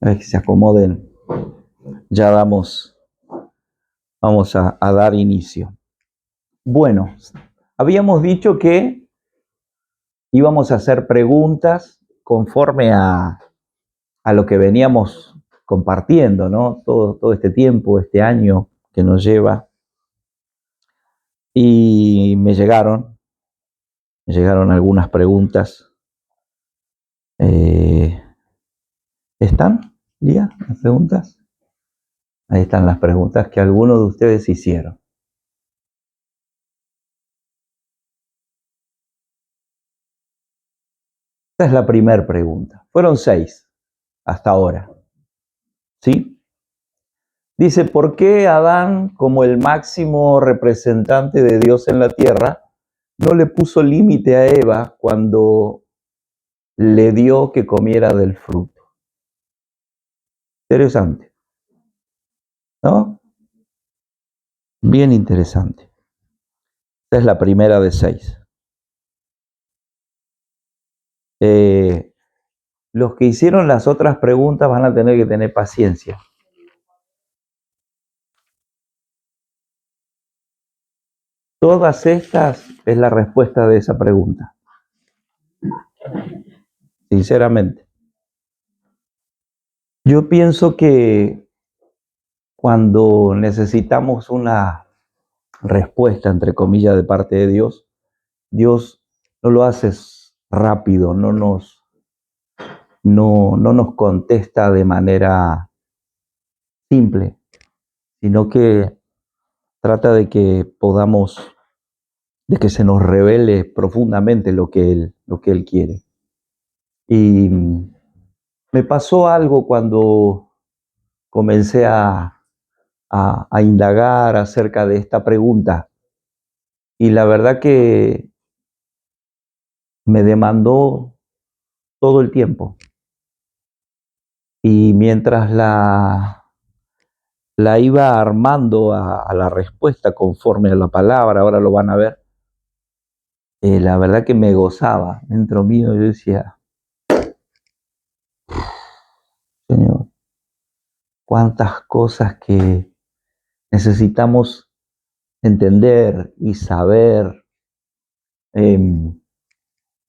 A ver que se acomoden. Ya vamos a dar inicio. Bueno, habíamos dicho que íbamos a hacer preguntas conforme a lo que veníamos compartiendo, ¿no? Todo este tiempo, este año que nos lleva. Y me llegaron algunas preguntas. ¿Están, Lía, las preguntas? Ahí están las preguntas que algunos de ustedes hicieron. Esta es la primera pregunta. Fueron 6 hasta ahora. ¿Sí? Dice, ¿por qué Adán, como el máximo representante de Dios en la tierra, no le puso límite a Eva cuando le dio que comiera del fruto? Interesante, ¿no? Bien interesante. Esta es la primera de 6. Los que hicieron las otras preguntas van a tener que tener paciencia. Todas estas es la respuesta de esa pregunta. Sinceramente. Yo pienso que cuando necesitamos una respuesta, entre comillas, de parte de Dios, Dios no lo hace rápido, no nos contesta de manera simple, sino que trata de que podamos, de que se nos revele profundamente lo que Él quiere. Y me pasó algo cuando comencé a indagar acerca de esta pregunta, y la verdad que me demandó todo el tiempo. Y mientras la iba armando a la respuesta conforme a la palabra, ahora lo van a ver, la verdad que me gozaba dentro mío. Yo decía, Señor, cuántas cosas que necesitamos entender y saber.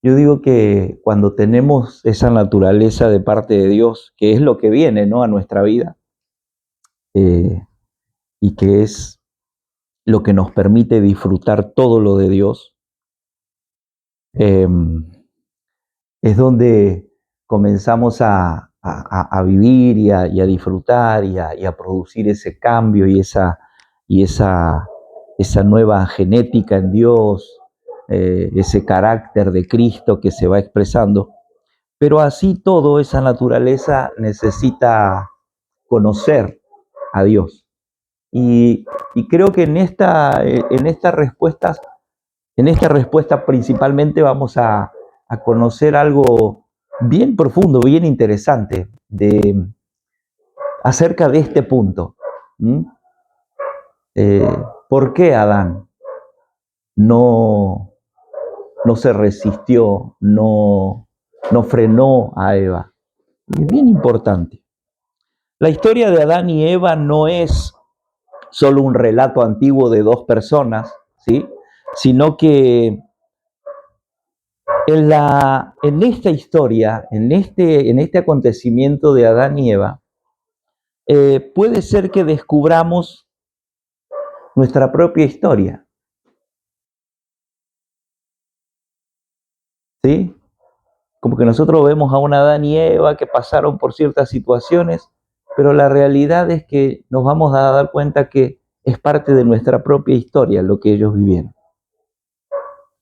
Yo digo que cuando tenemos esa naturaleza de parte de Dios, que es lo que viene, ¿no?, a nuestra vida, y que es lo que nos permite disfrutar todo lo de Dios, es donde comenzamos a vivir y a disfrutar y a producir ese cambio y esa nueva genética en Dios, ese carácter de Cristo que se va expresando. Pero así todo, esa naturaleza necesita conocer a Dios. Y creo que en esta respuesta principalmente vamos a conocer algo bien profundo, bien interesante acerca de este punto. ¿Por qué Adán no se resistió, no frenó a Eva? Es bien importante. La historia de Adán y Eva no es solo un relato antiguo de dos personas, ¿sí?, sino que en esta historia, en este acontecimiento de Adán y Eva, puede ser que descubramos nuestra propia historia, ¿sí? Como que nosotros vemos a un Adán y Eva que pasaron por ciertas situaciones, pero la realidad es que nos vamos a dar cuenta que es parte de nuestra propia historia lo que ellos vivieron.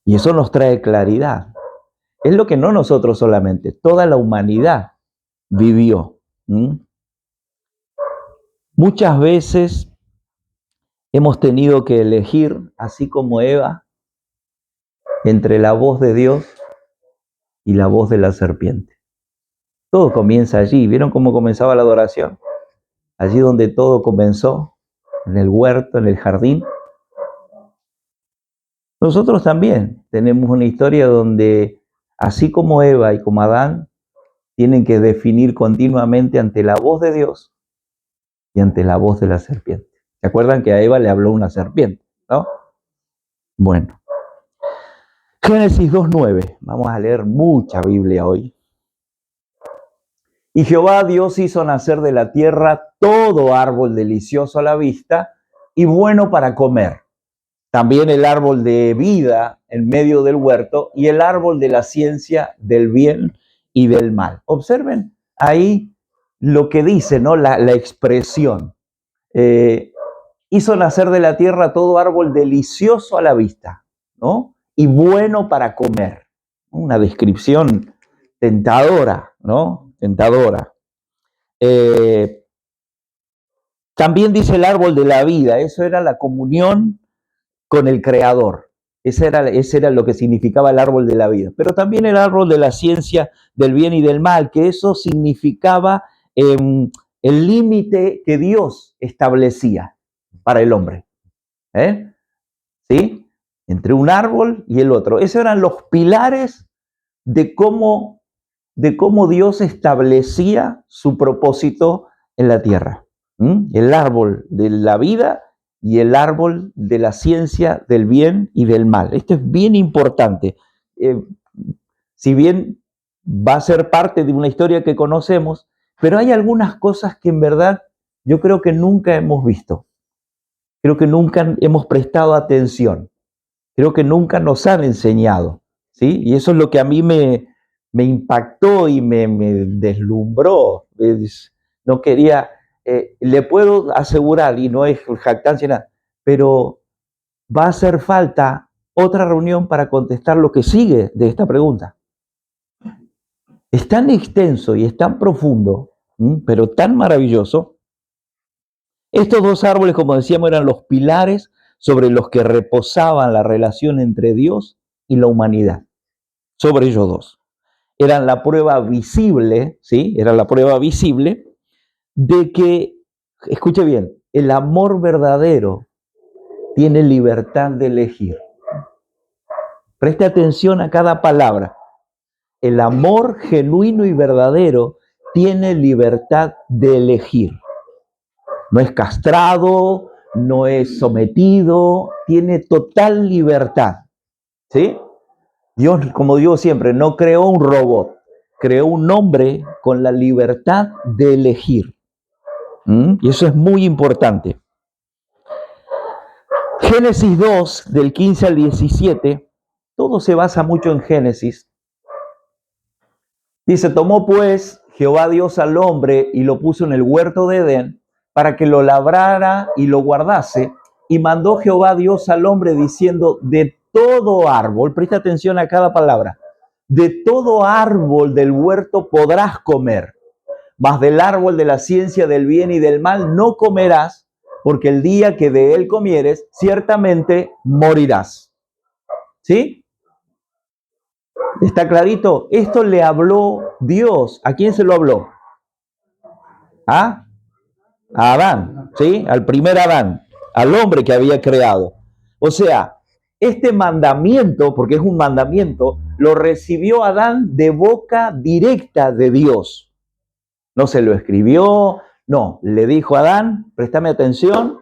Y eso nos trae claridad. Es lo que no nosotros solamente, toda la humanidad vivió. Muchas veces hemos tenido que elegir, así como Eva, entre la voz de Dios y la voz de la serpiente. Todo comienza allí. ¿Vieron cómo comenzaba la adoración? Allí donde todo comenzó, en el huerto, en el jardín. Nosotros también tenemos una historia donde, así como Eva y como Adán, tienen que definir continuamente ante la voz de Dios y ante la voz de la serpiente. ¿Se acuerdan que a Eva le habló una serpiente, no? Bueno. Génesis 2:9. Vamos a leer mucha Biblia hoy. Y Jehová Dios hizo nacer de la tierra todo árbol delicioso a la vista y bueno para comer. También el árbol de vida en medio del huerto y el árbol de la ciencia del bien y del mal. Observen ahí lo que dice, ¿no? La expresión. Hizo nacer de la tierra todo árbol delicioso a la vista, ¿no? Y bueno para comer. Una descripción tentadora, ¿no? Tentadora. También dice el árbol de la vida, eso era la comunión con el Creador. Ese era lo que significaba el árbol de la vida. Pero también el árbol de la ciencia del bien y del mal, que eso significaba el límite que Dios establecía para el hombre. ¿Sí? Entre un árbol y el otro. Esos eran los pilares de cómo Dios establecía su propósito en la tierra. El árbol de la vida y el árbol de la ciencia del bien y del mal. Esto es bien importante. Si bien va a ser parte de una historia que conocemos, pero hay algunas cosas que en verdad yo creo que nunca hemos visto. Creo que nunca hemos prestado atención. Creo que nunca nos han enseñado, ¿sí? Y eso es lo que a mí me impactó y me deslumbró. No quería, le puedo asegurar, y no es jactancia nada, pero va a hacer falta otra reunión para contestar lo que sigue de esta pregunta. Es tan extenso y es tan profundo, pero tan maravilloso. Estos dos árboles, como decíamos, eran los pilares sobre los que reposaban la relación entre Dios y la humanidad. Sobre ellos dos. Eran la prueba visible, ¿sí? Era la prueba visible de que, escuche bien, el amor verdadero tiene libertad de elegir. Preste atención a cada palabra. El amor genuino y verdadero tiene libertad de elegir. No es castrado, no es sometido, tiene total libertad. ¿Sí? Dios, como digo siempre, no creó un robot, creó un hombre con la libertad de elegir. Y eso es muy importante. Génesis 2, del 15 al 17, todo se basa mucho en Génesis. Dice, tomó pues Jehová Dios al hombre y lo puso en el huerto de Edén para que lo labrara y lo guardase. Y mandó Jehová Dios al hombre diciendo, de todo árbol, presta atención a cada palabra, de todo árbol del huerto podrás comer, mas del árbol de la ciencia del bien y del mal no comerás, porque el día que de él comieres, ciertamente morirás. ¿Sí? ¿Está clarito? Esto le habló Dios. ¿A quién se lo habló? A Adán, ¿sí? Al primer Adán, al hombre que había creado. O sea, este mandamiento, porque es un mandamiento, lo recibió Adán de boca directa de Dios. No se lo escribió, no, le dijo a Adán, préstame atención,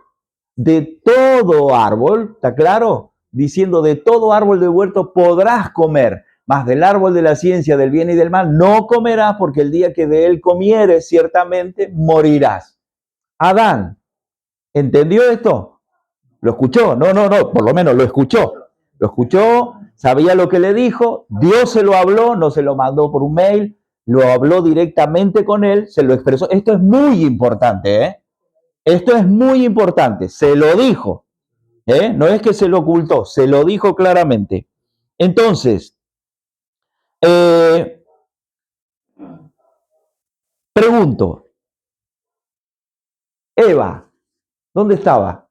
de todo árbol, ¿está claro? Diciendo, de todo árbol del huerto podrás comer, mas del árbol de la ciencia del bien y del mal no comerás, porque el día que de él comieres, ciertamente morirás. Adán, ¿entendió esto? ¿Lo escuchó? No, por lo menos lo escuchó. Lo escuchó, sabía lo que le dijo, Dios se lo habló, no se lo mandó por un mail, lo habló directamente con él, se lo expresó. Esto es muy importante, ¿eh? Esto es muy importante, se lo dijo, no es que se lo ocultó, se lo dijo claramente. Entonces, pregunto, Eva, ¿dónde estaba?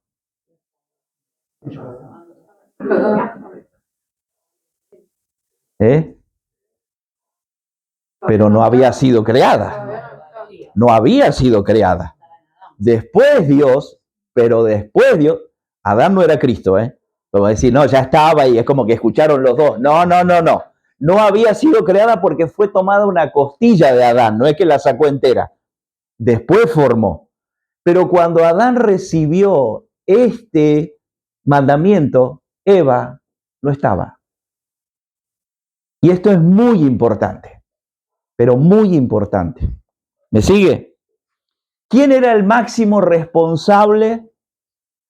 Pero no había sido creada. No había sido creada. Después Dios, Adán no era Cristo, Como decir, no, ya estaba y es como que escucharon los dos. No. no había sido creada porque fue tomada una costilla de Adán, no es que la sacó entera. Después formó. Pero cuando Adán recibió este mandamiento, Eva no estaba. Y esto es muy importante, pero muy importante. ¿Me sigue? ¿Quién era el máximo responsable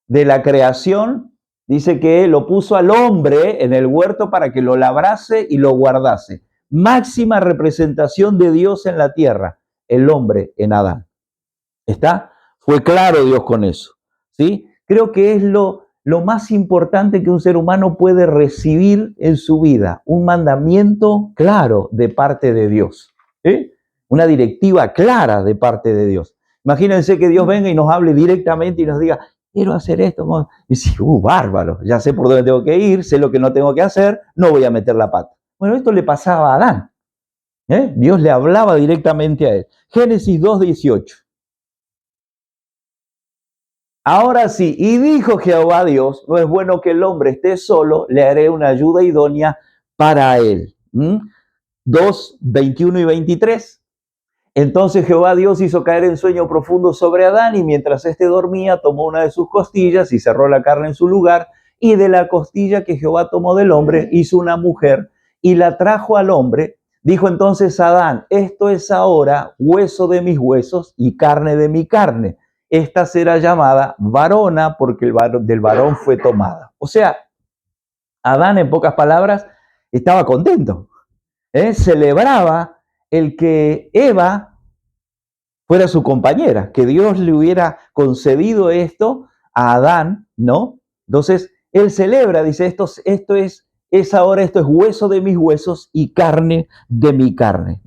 de la creación? Dice que lo puso al hombre en el huerto para que lo labrase y lo guardase. Máxima representación de Dios en la tierra, el hombre en Adán. ¿Está? Fue claro Dios con eso. ¿Sí? Creo que es lo más importante que un ser humano puede recibir en su vida. Un mandamiento claro de parte de Dios. ¿Sí? Una directiva clara de parte de Dios. Imagínense que Dios venga y nos hable directamente y nos diga, quiero hacer esto. Y dice, bárbaro, ya sé por dónde tengo que ir, sé lo que no tengo que hacer, no voy a meter la pata. Bueno, esto le pasaba a Adán. Dios le hablaba directamente a él. Génesis 2:18. Ahora sí, y dijo Jehová Dios, no es bueno que el hombre esté solo, le haré una ayuda idónea para él. 2, 21 y 23. Entonces Jehová Dios hizo caer en sueño profundo sobre Adán, y mientras éste dormía, tomó una de sus costillas y cerró la carne en su lugar, y de la costilla que Jehová tomó del hombre, hizo una mujer, y la trajo al hombre. Dijo entonces Adán, esto es ahora hueso de mis huesos y carne de mi carne. Esta será llamada varona porque del varón fue tomada. O sea, Adán, en pocas palabras, estaba contento. Celebraba el que Eva fuera su compañera, que Dios le hubiera concedido esto a Adán, ¿no? Entonces, él celebra, dice, esto es hueso de mis huesos y carne de mi carne.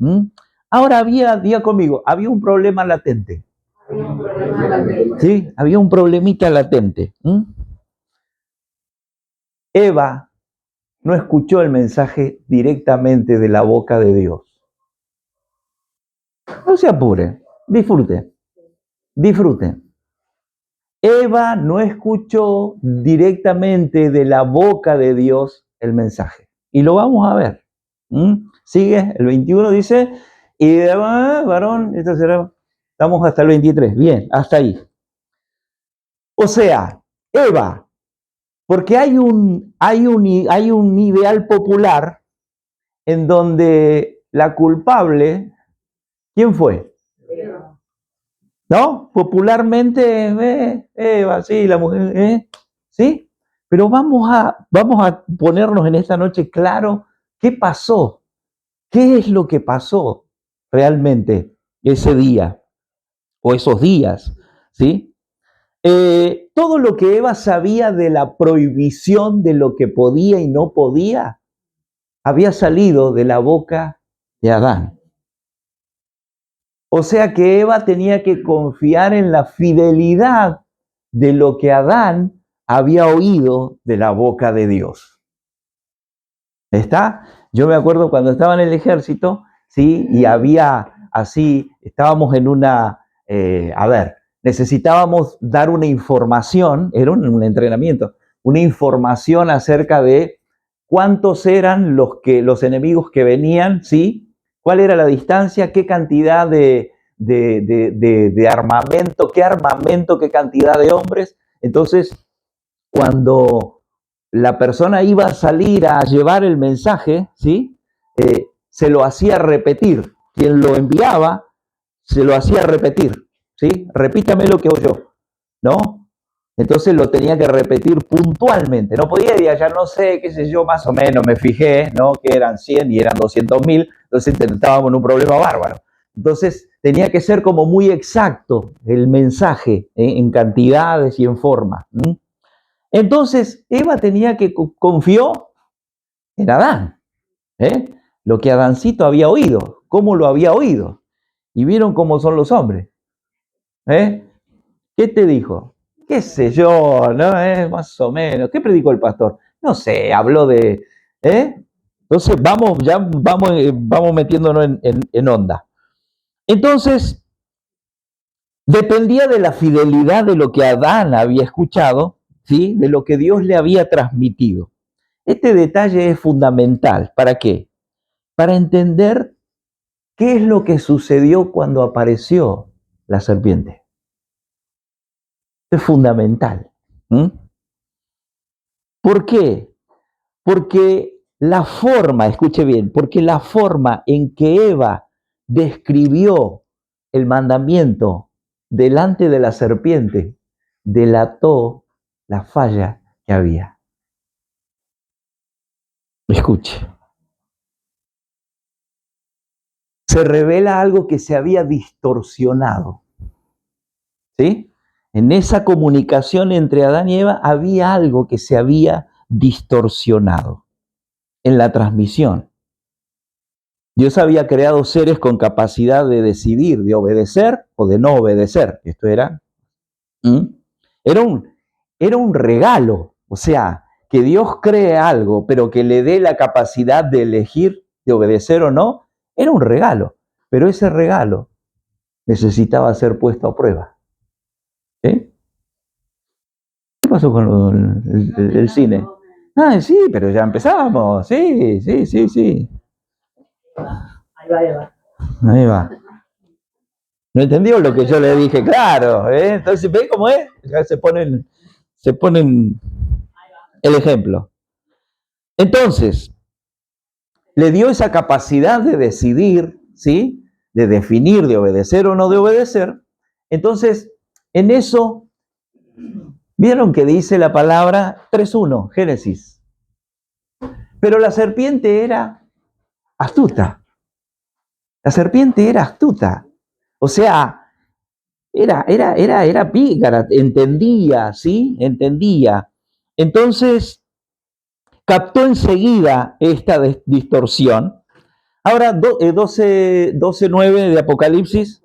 Ahora diga conmigo, había un problema latente. Sí, había un problemita latente. Eva no escuchó el mensaje directamente de la boca de Dios. No se apure, disfrute. Eva no escuchó directamente de la boca de Dios el mensaje. Y lo vamos a ver. Sigue, el 21 dice, y de varón, esto será, estamos hasta el 23, bien, hasta ahí. O sea, Eva, porque hay un ideal popular en donde la culpable, ¿quién fue? Eva. ¿No? Popularmente, Eva, sí, la mujer, ¿sí? Pero vamos a ponernos en esta noche claro qué pasó, qué es lo que pasó realmente ese día o esos días, ¿sí? Todo lo que Eva sabía de la prohibición de lo que podía y no podía, había salido de la boca de Adán. O sea que Eva tenía que confiar en la fidelidad de lo que Adán había oído de la boca de Dios. ¿Está? Yo me acuerdo cuando estaba en el ejército, ¿sí? Y había así, estábamos en una, necesitábamos dar una información, era un entrenamiento, una información acerca de cuántos eran los enemigos que venían, ¿sí? ¿Cuál era la distancia? ¿Qué cantidad de armamento? ¿Qué armamento? ¿Qué cantidad de hombres? Entonces, cuando la persona iba a salir a llevar el mensaje, ¿sí? Se lo hacía repetir. Quien lo enviaba, se lo hacía repetir, ¿sí? Repítame lo que oyó, ¿no? Entonces lo tenía que repetir puntualmente. No podía decir, ya no sé, qué sé yo, más o menos me fijé, ¿no? Que eran 100 y eran 200.000, entonces estábamos en un problema bárbaro. Entonces tenía que ser como muy exacto el mensaje en cantidades y en forma. Entonces Eva confió en Adán, lo que Adancito había oído, cómo lo había oído. Y vieron cómo son los hombres. ¿Qué te dijo? ¿Qué sé yo? ¿No? Más o menos. ¿Qué predicó el pastor? No sé, habló de... Entonces vamos metiéndonos en onda. Entonces, dependía de la fidelidad de lo que Adán había escuchado, ¿sí? De lo que Dios le había transmitido. Este detalle es fundamental. ¿Para qué? para entender qué es lo que sucedió cuando apareció la serpiente. Esto es fundamental. ¿Por qué? Porque la forma, escuche bien, porque la forma en que Eva describió el mandamiento delante de la serpiente delató la falla que había. Escuche. Se revela algo que se había distorsionado. ¿Sí? En esa comunicación entre Adán y Eva había algo que se había distorsionado en la transmisión. Dios había creado seres con capacidad de decidir, de obedecer o de no obedecer. Esto era, era un regalo. O sea, que Dios cree algo, pero que le dé la capacidad de elegir, de obedecer o no, era un regalo. Pero ese regalo necesitaba ser puesto a prueba. ¿Sí? ¿Qué pasó con el cine? Ah, sí, pero ya empezamos. Sí. Ahí va. ¿No entendió lo que yo le dije? Claro, ¿eh? Entonces, ¿ve cómo es? Ya se ponen el ejemplo. Entonces, le dio esa capacidad de decidir, ¿sí? De definir, de obedecer o no de obedecer. Entonces, en eso, ¿vieron que dice la palabra 3:1, Génesis? Pero la serpiente era astuta. La serpiente era astuta. O sea, era pícara, entendía, ¿sí? Entendía. Entonces, captó enseguida esta distorsión. Ahora, 12:9 de Apocalipsis.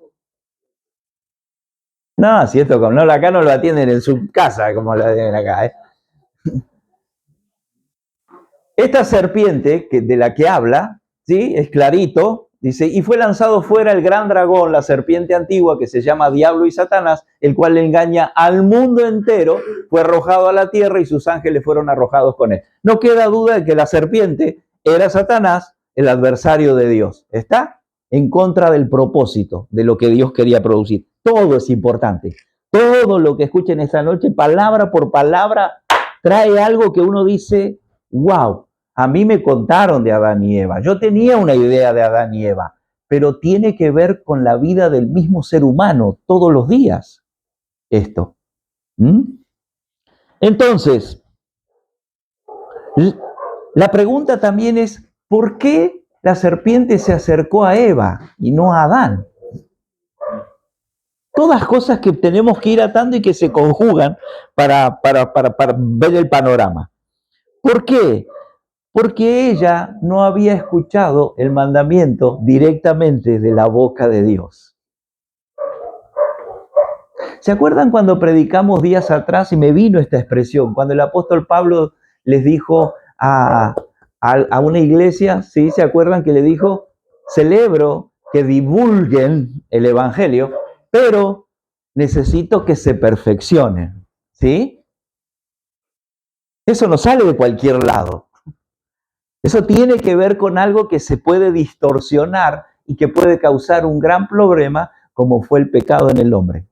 No, si esto no, acá no lo atienden en su casa como lo atienden acá. Esta serpiente de la que habla, ¿sí? Es clarito, dice, y fue lanzado fuera el gran dragón, la serpiente antigua que se llama Diablo y Satanás, el cual le engaña al mundo entero, fue arrojado a la tierra y sus ángeles fueron arrojados con él. No queda duda de que la serpiente era Satanás, el adversario de Dios. ¿Está? En contra del propósito, de lo que Dios quería producir. Todo es importante. Todo lo que escuchen esta noche, palabra por palabra, trae algo que uno dice, wow, a mí me contaron de Adán y Eva. Yo tenía una idea de Adán y Eva, pero tiene que ver con la vida del mismo ser humano todos los días. Esto. Entonces, la pregunta también es, ¿por qué la serpiente se acercó a Eva y no a Adán? Todas cosas que tenemos que ir atando y que se conjugan para ver el panorama. ¿Por qué? Porque ella no había escuchado el mandamiento directamente de la boca de Dios. ¿Se acuerdan cuando predicamos días atrás y me vino esta expresión? Cuando el apóstol Pablo les dijo a una iglesia, ¿sí? ¿Se acuerdan que le dijo? Celebro que divulguen el evangelio, pero necesito que se perfeccionen, ¿sí? Eso no sale de cualquier lado. Eso tiene que ver con algo que se puede distorsionar y que puede causar un gran problema, como fue el pecado en el hombre.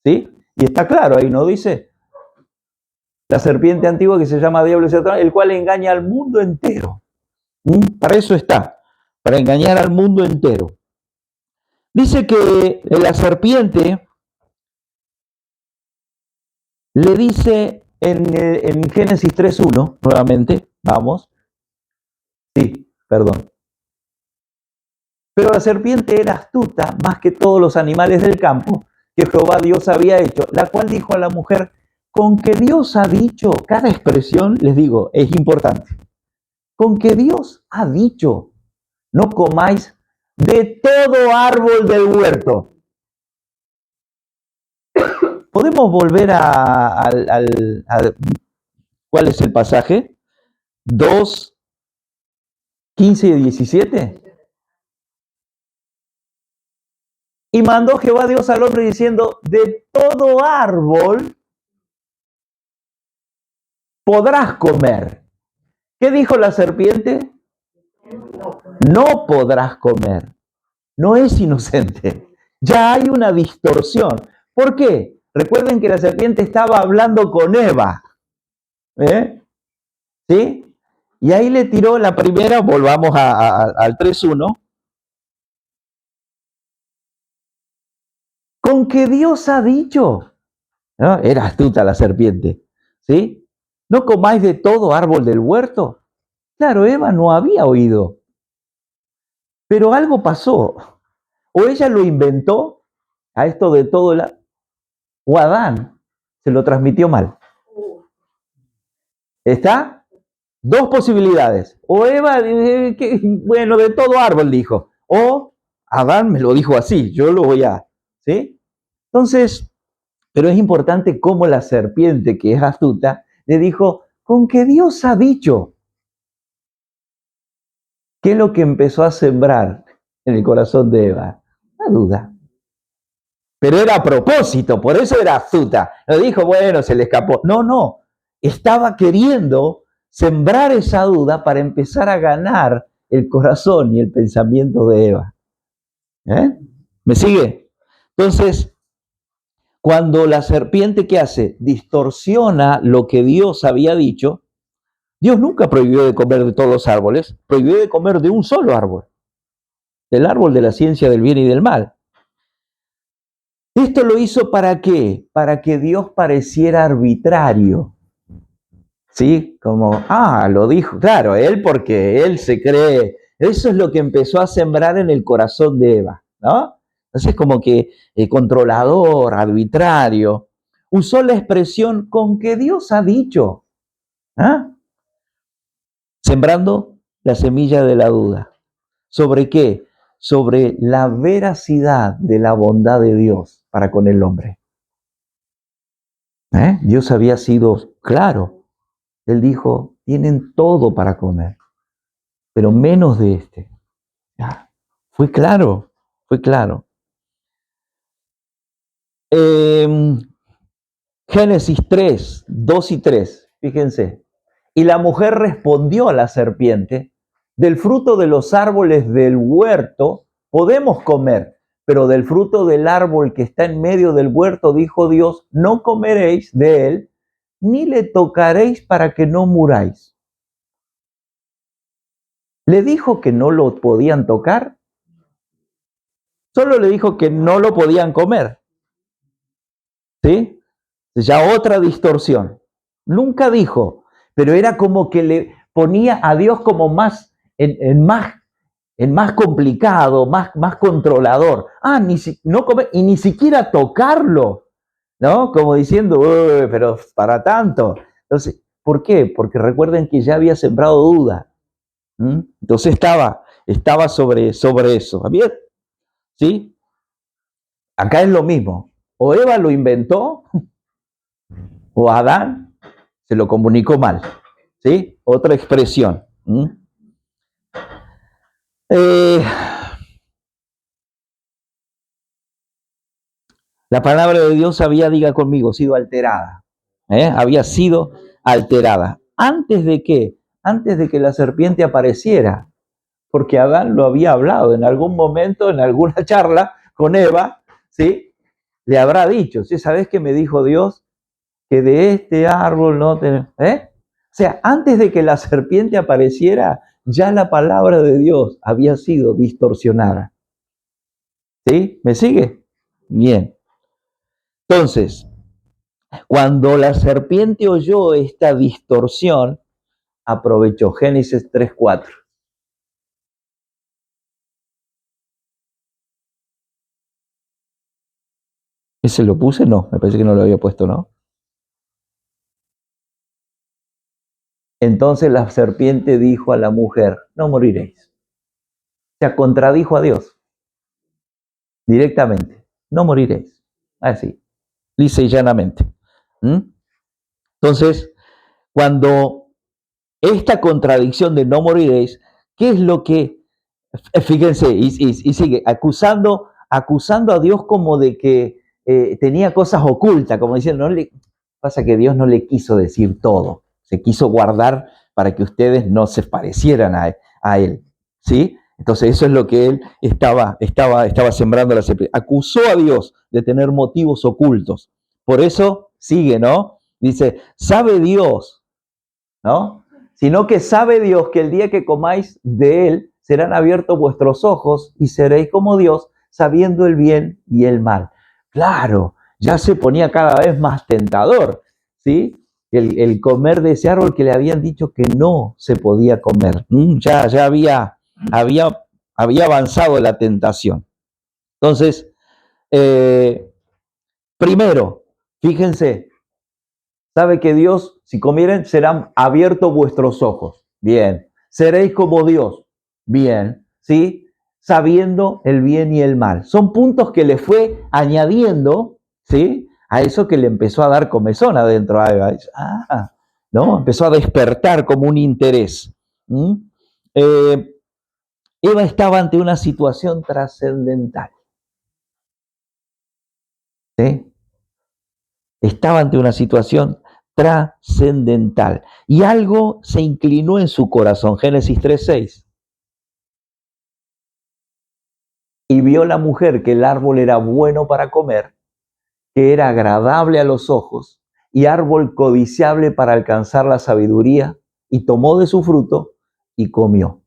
¿Sí? Y está claro, ahí no dice la serpiente antigua que se llama Diablo y Satanás, el cual engaña al mundo entero. Para eso está, para engañar al mundo entero. Dice que la serpiente le dice en Génesis 3:1, nuevamente, vamos. Sí, perdón. Pero la serpiente era astuta más que todos los animales del campo que Jehová Dios había hecho, la cual dijo a la mujer, con que Dios ha dicho, cada expresión, les digo, es importante, con que Dios ha dicho, no comáis de todo árbol del huerto. ¿Podemos volver a cuál es el pasaje? 2:15 y 17. Y mandó Jehová Dios al hombre diciendo, de todo árbol podrás comer. ¿Qué dijo la serpiente? no podrás comer. No es inocente. Ya hay una distorsión. ¿Por qué? Recuerden que la serpiente estaba hablando con Eva. ¿Sí? Y ahí le tiró la primera, volvamos al 3:1. Con que Dios ha dicho. ¿No? Era astuta la serpiente. ¿Sí? ¿No comáis de todo árbol del huerto? Claro, Eva no había oído. Pero algo pasó. O ella lo inventó, a esto de todo, o Adán se lo transmitió mal. ¿Está? Dos posibilidades. O Eva, bueno, de todo árbol dijo. O Adán me lo dijo así, yo lo voy a... ¿Sí? Entonces, pero es importante cómo la serpiente, que es astuta, le dijo, con que Dios ha dicho. ¿Qué es lo que empezó a sembrar en el corazón de Eva? La duda. Pero era a propósito, por eso era astuta. No dijo, bueno, se le escapó. No, no. Estaba queriendo sembrar esa duda para empezar a ganar el corazón y el pensamiento de Eva. ¿Me sigue? Entonces, cuando la serpiente, ¿qué hace? Distorsiona lo que Dios había dicho. Dios nunca prohibió de comer de todos los árboles, prohibió de comer de un solo árbol, del árbol de la ciencia del bien y del mal. ¿Esto lo hizo para qué? Para que Dios pareciera arbitrario. ¿Sí? Como, lo dijo, claro, él porque él se cree. Eso es lo que empezó a sembrar en el corazón de Eva, ¿no? Entonces como que controlador, arbitrario. Usó la expresión con que Dios ha dicho. ¿Ah? Sembrando la semilla de la duda. ¿Sobre qué? Sobre la veracidad de la bondad de Dios para con el hombre. Dios había sido claro. Él dijo, tienen todo para comer, pero menos de este. Ya. Fue claro, fue claro. Génesis 3, 2 y 3, fíjense. Y la mujer respondió a la serpiente, del fruto de los árboles del huerto podemos comer, pero del fruto del árbol que está en medio del huerto, dijo Dios, no comeréis de él, ni le tocaréis para que no muráis. ¿Le dijo que no lo podían tocar? Solo le dijo que no lo podían comer. ¿Sí? Ya otra distorsión. Nunca dijo, pero era como que le ponía a Dios como más, en más complicado, más controlador. No comer, y ni siquiera tocarlo, ¿no? Como diciendo, pero para tanto. Entonces, ¿por qué? Porque recuerden que ya había sembrado duda. Entonces estaba sobre eso. ¿Bien? ¿Sí? Acá es lo mismo. O Eva lo inventó, o Adán se lo comunicó mal. ¿Sí? Otra expresión. La palabra de Dios había, diga conmigo, sido alterada. Había sido alterada. ¿Antes de qué? Antes de que la serpiente apareciera. Porque Adán lo había hablado en algún momento, en alguna charla con Eva, ¿sí? Le habrá dicho, ¿sí? ¿Sabes qué me dijo Dios? Que de este árbol no tenés. O sea, antes de que la serpiente apareciera, ya la palabra de Dios había sido distorsionada. ¿Sí? ¿Me sigue? Bien. Entonces, cuando la serpiente oyó esta distorsión, aprovechó. Génesis 3:4. ¿Ese lo puse? No, me parece que no lo había puesto, ¿no? Entonces la serpiente dijo a la mujer, no moriréis. O sea, contradijo a Dios directamente. No moriréis. Así, lisa y llanamente. Entonces, cuando esta contradicción de no moriréis, ¿qué es lo que, fíjense, y sigue acusando a Dios como de que tenía cosas ocultas, como diciendo, pasa que Dios no le quiso decir todo, se quiso guardar para que ustedes no se parecieran a él, ¿sí? Entonces eso es lo que él estaba sembrando la serpiente. Acusó a Dios de tener motivos ocultos. Por eso sigue, ¿no? Dice, sabe Dios, ¿no? Sino que sabe Dios que el día que comáis de él, serán abiertos vuestros ojos y seréis como Dios, sabiendo el bien y el mal. Claro, ya se ponía cada vez más tentador, ¿sí? El comer de ese árbol que le habían dicho que no se podía comer. Ya había avanzado la tentación. Entonces, primero, fíjense, sabe que Dios, si comieren, serán abiertos vuestros ojos. Bien. Seréis como Dios. Bien. ¿Sí? Sabiendo el bien y el mal. Son puntos que le fue añadiendo, ¿sí? A eso que le empezó a dar comezón adentro a Eva. ¿No? Empezó a despertar como un interés. Eva estaba ante una situación trascendental. ¿Sí? Estaba ante una situación trascendental. Y algo se inclinó en su corazón. Génesis 3:6. Y vio la mujer que el árbol era bueno para comer, que era agradable a los ojos y árbol codiciable para alcanzar la sabiduría, y tomó de su fruto y comió.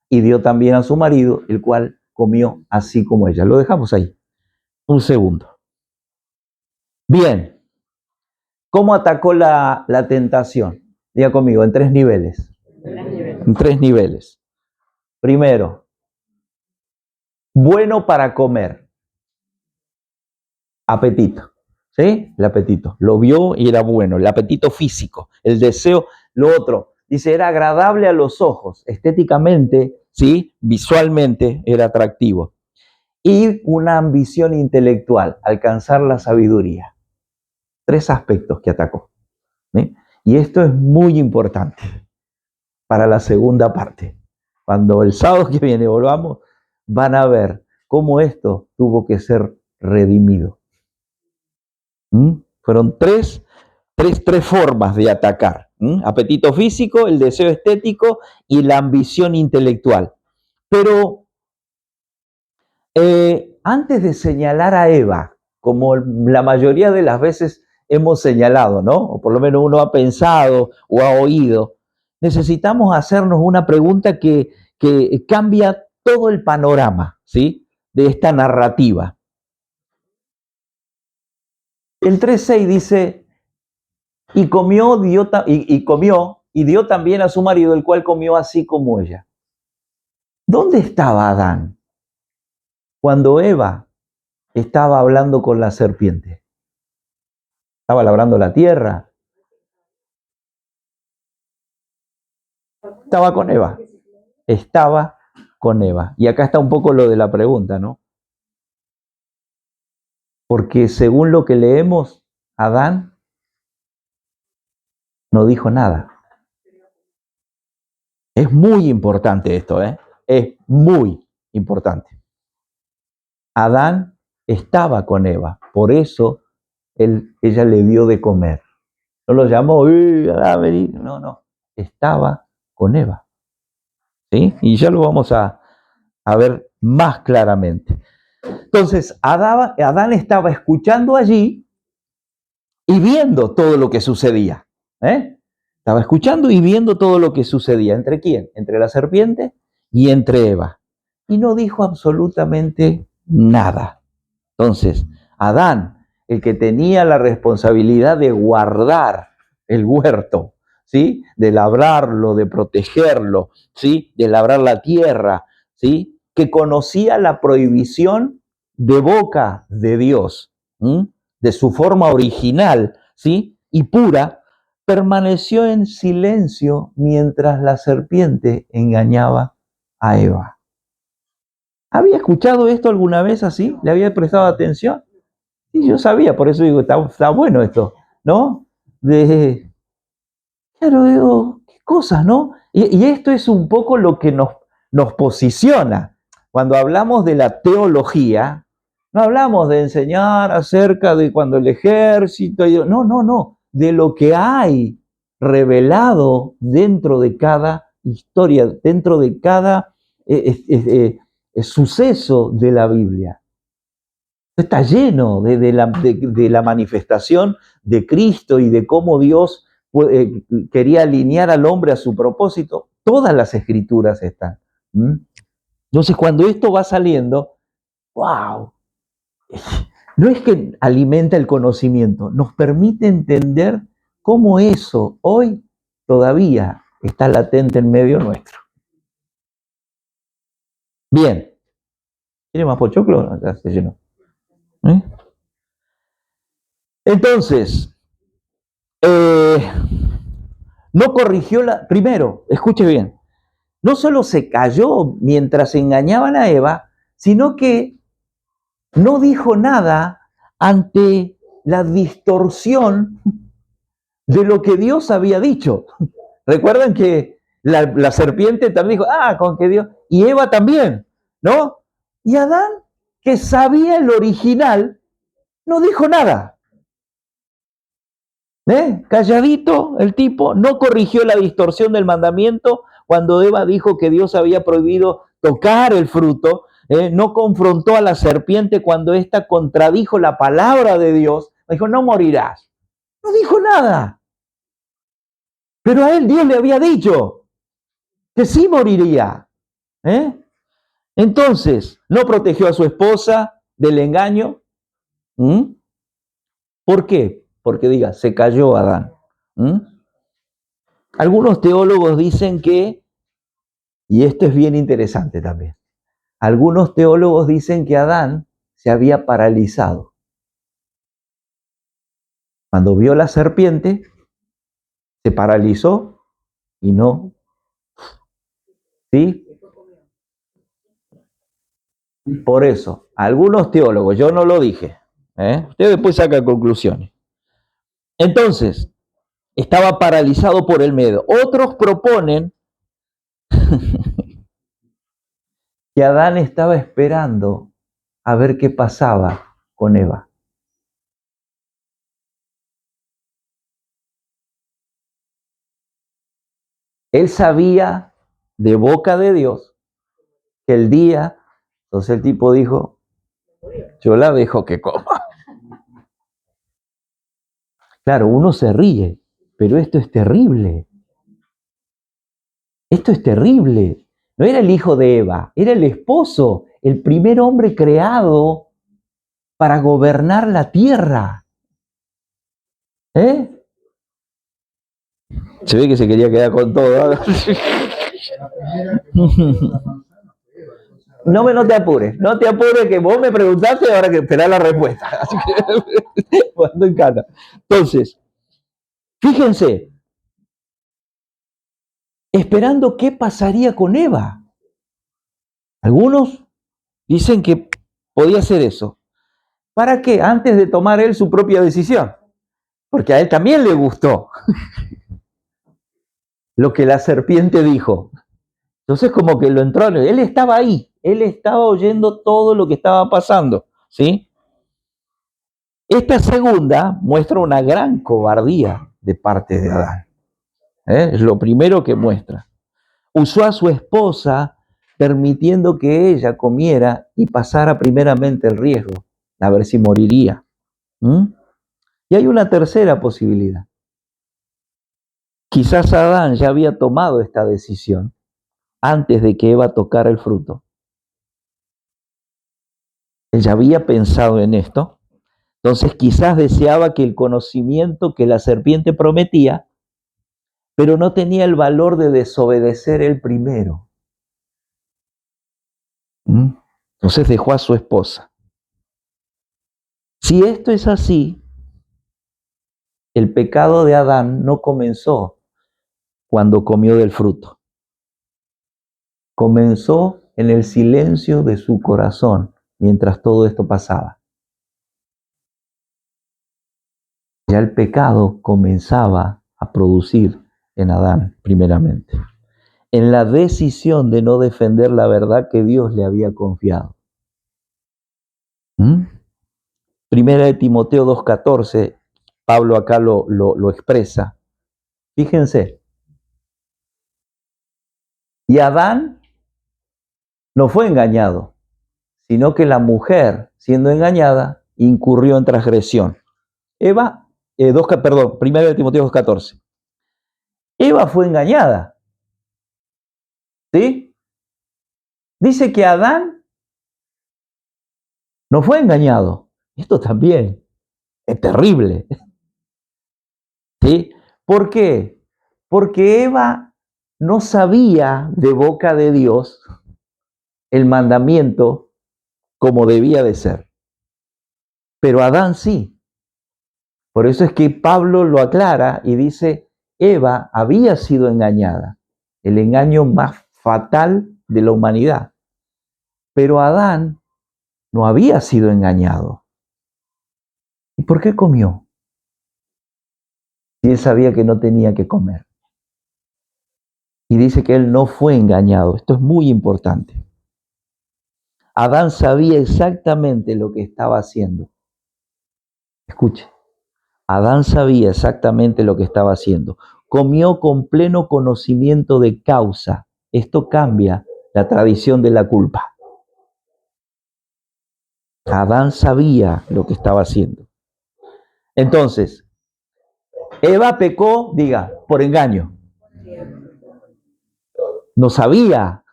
Y dio también a su marido, el cual comió así como ella. Lo dejamos ahí. Un segundo. Bien. ¿Cómo atacó la tentación? Diga conmigo, en 3 niveles. En 3 niveles. Primero, bueno para comer. Apetito. ¿Sí? El apetito. Lo vio y era bueno. El apetito físico. El deseo. Lo otro. Dice, era agradable a los ojos. Estéticamente, ¿sí? Visualmente era atractivo. Y una ambición intelectual. Alcanzar la sabiduría. 3 aspectos que atacó. ¿Sí? Y esto es muy importante para la segunda parte. Cuando el sábado que viene volvamos, van a ver cómo esto tuvo que ser redimido. Fueron tres formas de atacar. Apetito físico, el deseo estético y la ambición intelectual. Pero antes de señalar a Eva, como la mayoría de las veces hemos señalado, ¿no? O por lo menos uno ha pensado o ha oído, necesitamos hacernos una pregunta que cambia todo el panorama, ¿sí? De esta narrativa. El 3:6 dice, y comió y dio también a su marido, el cual comió así como ella. ¿Dónde estaba Adán cuando Eva estaba hablando con la serpiente? ¿Estaba labrando la tierra? Estaba con Eva. Estaba con Eva. Y acá está un poco lo de la pregunta, ¿no? Porque según lo que leemos, Adán no dijo nada. Es muy importante esto, ¿eh? Es muy importante. Adán estaba con Eva, por eso ella le dio de comer. No lo llamó, Adán, vení. No, estaba con Eva. ¿Sí? Y ya lo vamos a ver más claramente. Entonces, Adán estaba escuchando allí y viendo todo lo que sucedía. Estaba escuchando y viendo todo lo que sucedía. ¿Entre quién? Entre la serpiente y entre Eva. Y no dijo absolutamente nada. Entonces, Adán, el que tenía la responsabilidad de guardar el huerto, ¿sí? De labrarlo, de protegerlo, ¿sí? De labrar la tierra, ¿sí? Que conocía la prohibición de boca de Dios, de su forma original, ¿sí? Y pura, permaneció en silencio mientras la serpiente engañaba a Eva. ¿Había escuchado esto alguna vez así? ¿Le había prestado atención? Sí, yo sabía, por eso digo, está bueno esto, ¿no? Claro, digo, qué cosas, ¿no? Y esto es un poco lo que nos posiciona. Cuando hablamos de la teología, no hablamos de enseñar acerca de cuando el ejército, no, de lo que hay revelado dentro de cada historia, dentro de cada suceso de la Biblia. Está lleno de la manifestación de Cristo y de cómo Dios quería alinear al hombre a su propósito. Todas las escrituras están. Entonces, cuando esto va saliendo, ¡wow! No es que alimenta el conocimiento, nos permite entender cómo eso hoy todavía está latente en medio nuestro. Bien. ¿Tiene más pochoclo? Ya se llenó. Entonces, no corrigió primero, escuche bien, no solo se cayó mientras engañaban a Eva, sino que no dijo nada ante la distorsión de lo que Dios había dicho. Recuerdan que la serpiente también dijo, con que Dios, y Eva también, ¿no? Y Adán, que sabía el original, no dijo nada. Calladito el tipo, no corrigió la distorsión del mandamiento cuando Eva dijo que Dios había prohibido tocar el fruto, no confrontó a la serpiente cuando ésta contradijo la palabra de Dios, dijo, no morirás. No dijo nada. Pero a él Dios le había dicho que sí moriría. Entonces, no protegió a su esposa del engaño. ¿Por qué? Porque diga, se cayó Adán. Algunos teólogos dicen que, y esto es bien interesante también, algunos teólogos dicen que Adán se había paralizado. Cuando vio la serpiente, se paralizó y no. ¿Sí? Por eso, algunos teólogos, yo no lo dije, usted después saca conclusiones. Entonces, estaba paralizado por el miedo. Otros proponen que Adán estaba esperando a ver qué pasaba con Eva. Él sabía de boca de Dios que el día, entonces el tipo dijo, yo la dejo que coma. Claro, uno se ríe, pero esto es terrible. Esto es terrible. No era el hijo de Eva, era el esposo, el primer hombre creado para gobernar la tierra. Se ve que se quería quedar con todo. No te apures, que vos me preguntaste, ahora que esperar la respuesta. Así que, me encanta. Entonces, fíjense, esperando qué pasaría con Eva. Algunos dicen que podía ser eso. ¿Para qué? Antes de tomar él su propia decisión. Porque a él también le gustó lo que la serpiente dijo. Entonces como que lo entró, él estaba ahí, él estaba oyendo todo lo que estaba pasando, ¿sí? Esta segunda muestra una gran cobardía de parte de Adán. Es lo primero que muestra. Usó a su esposa permitiendo que ella comiera y pasara primeramente el riesgo, a ver si moriría. Y hay una tercera posibilidad. Quizás Adán ya había tomado esta decisión antes de que Eva tocara el fruto. Él ya había pensado en esto. Entonces quizás deseaba que el conocimiento que la serpiente prometía, pero no tenía el valor de desobedecer él primero. Entonces dejó a su esposa. Si esto es así, el pecado de Adán no comenzó cuando comió del fruto. Comenzó en el silencio de su corazón mientras todo esto pasaba. Ya el pecado comenzaba a producir en Adán primeramente, en la decisión de no defender la verdad que Dios le había confiado. Primera de Timoteo 2:14, Pablo acá lo expresa. Fíjense. Y Adán no fue engañado, sino que la mujer, siendo engañada, incurrió en transgresión. Eva, 1 Timoteo 2:14. Eva fue engañada, ¿sí? Dice que Adán no fue engañado. Esto también es terrible, ¿sí? ¿Por qué? Porque Eva no sabía de boca de Dios el mandamiento como debía de ser, pero Adán sí. Por eso es que Pablo lo aclara y dice, Eva había sido engañada, el engaño más fatal de la humanidad, pero Adán no había sido engañado. ¿Y por qué comió? Si él sabía que no tenía que comer. Y dice que él no fue engañado. Esto es muy importante. Adán sabía exactamente lo que estaba haciendo. Escuche, Adán sabía exactamente lo que estaba haciendo. Comió con pleno conocimiento de causa. Esto cambia la tradición de la culpa. Adán sabía lo que estaba haciendo. Entonces, Eva pecó, diga, por engaño. No sabía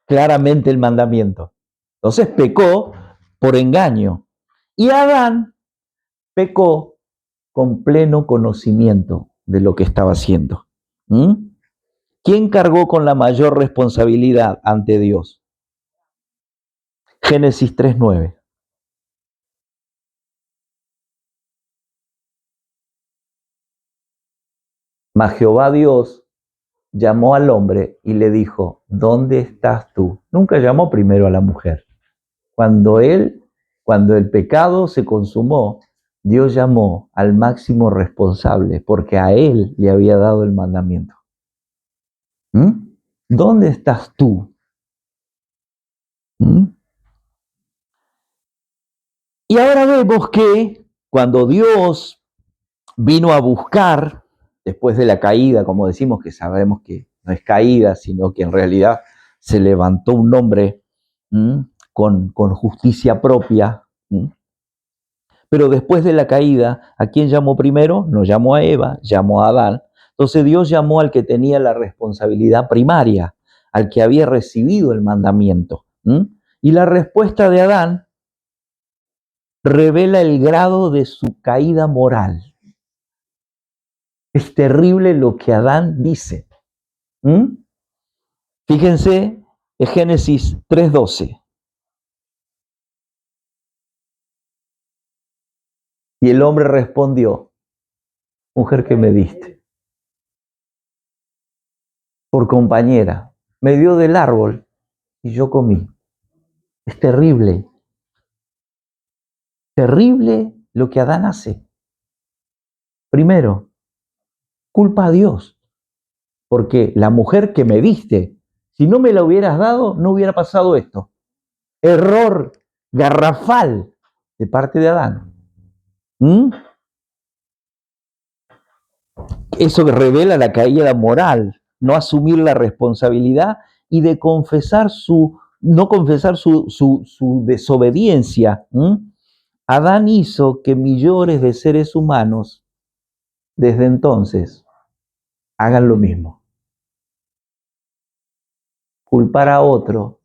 claramente el mandamiento. Entonces pecó por engaño. Y Adán pecó con pleno conocimiento de lo que estaba haciendo. ¿Quién cargó con la mayor responsabilidad ante Dios? Génesis 3:9. Mas Jehová Dios llamó al hombre y le dijo, ¿dónde estás tú? Nunca llamó primero a la mujer. Cuando el pecado se consumó, Dios llamó al máximo responsable porque a él le había dado el mandamiento. ¿Dónde estás tú? Y ahora vemos que cuando Dios vino a buscar, después de la caída, como decimos, que sabemos que no es caída, sino que en realidad se levantó un hombre con justicia propia. Pero después de la caída, ¿a quién llamó primero? No llamó a Eva, llamó a Adán. Entonces Dios llamó al que tenía la responsabilidad primaria, al que había recibido el mandamiento. Y la respuesta de Adán revela el grado de su caída moral. Es terrible lo que Adán dice. Fíjense en Génesis 3:12. Y el hombre respondió, mujer que me diste por compañera, me dio del árbol y yo comí. Es terrible. Terrible lo que Adán hace. Primero, culpa a Dios, porque la mujer que me diste, si no me la hubieras dado, no hubiera pasado esto. Error garrafal de parte de Adán. Eso revela la caída moral, no asumir la responsabilidad y de no confesar su desobediencia. Adán hizo que millones de seres humanos desde entonces hagan lo mismo. Culpar a otro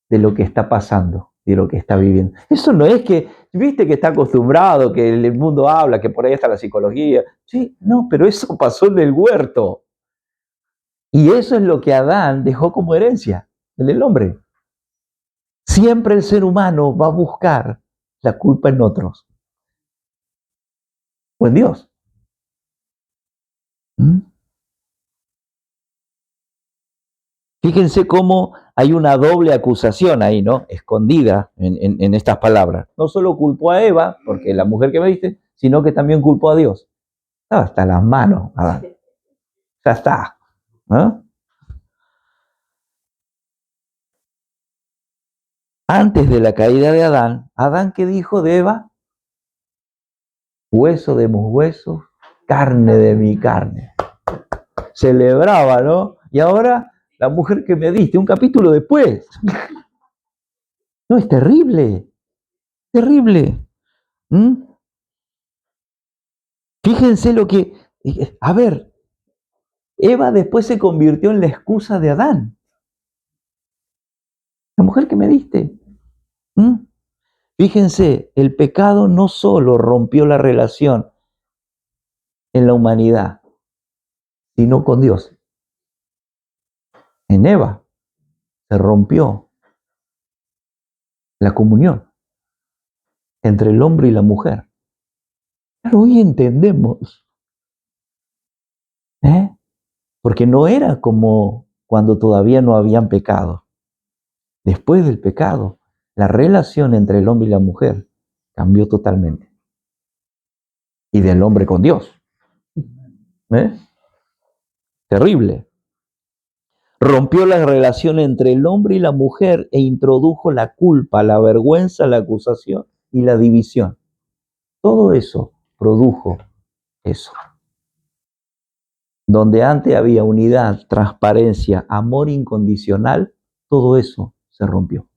de lo que está pasando, de lo que está viviendo. Eso no es que, viste que está acostumbrado, que el mundo habla, que por ahí está la psicología. Sí, no, pero eso pasó en el huerto. Y eso es lo que Adán dejó como herencia en el hombre. Siempre el ser humano va a buscar la culpa en otros o en Dios. Fíjense cómo hay una doble acusación ahí, ¿no? Escondida en estas palabras. No solo culpó a Eva, porque la mujer que me diste, sino que también culpó a Dios. Estaba hasta las manos, Adán. Ya está. Antes de la caída de Adán, ¿Adán qué dijo de Eva? Hueso de mis huesos, carne de mi carne. Celebraba, ¿no? Y ahora, la mujer que me diste, un capítulo después. No, es terrible, terrible. ¿Mm? Fíjense lo que... A ver, Eva después se convirtió en la excusa de Adán. La mujer que me diste. ¿Mm? Fíjense, el pecado no solo rompió la relación en la humanidad, sino con Dios. En Eva se rompió la comunión entre el hombre y la mujer. Pero hoy entendemos, porque no era como cuando todavía no habían pecado. Después del pecado, la relación entre el hombre y la mujer cambió totalmente. Y del hombre con Dios. Terrible. Rompió la relación entre el hombre y la mujer e introdujo la culpa, la vergüenza, la acusación y la división. Todo eso produjo eso. Donde antes había unidad, transparencia, amor incondicional, todo eso se rompió.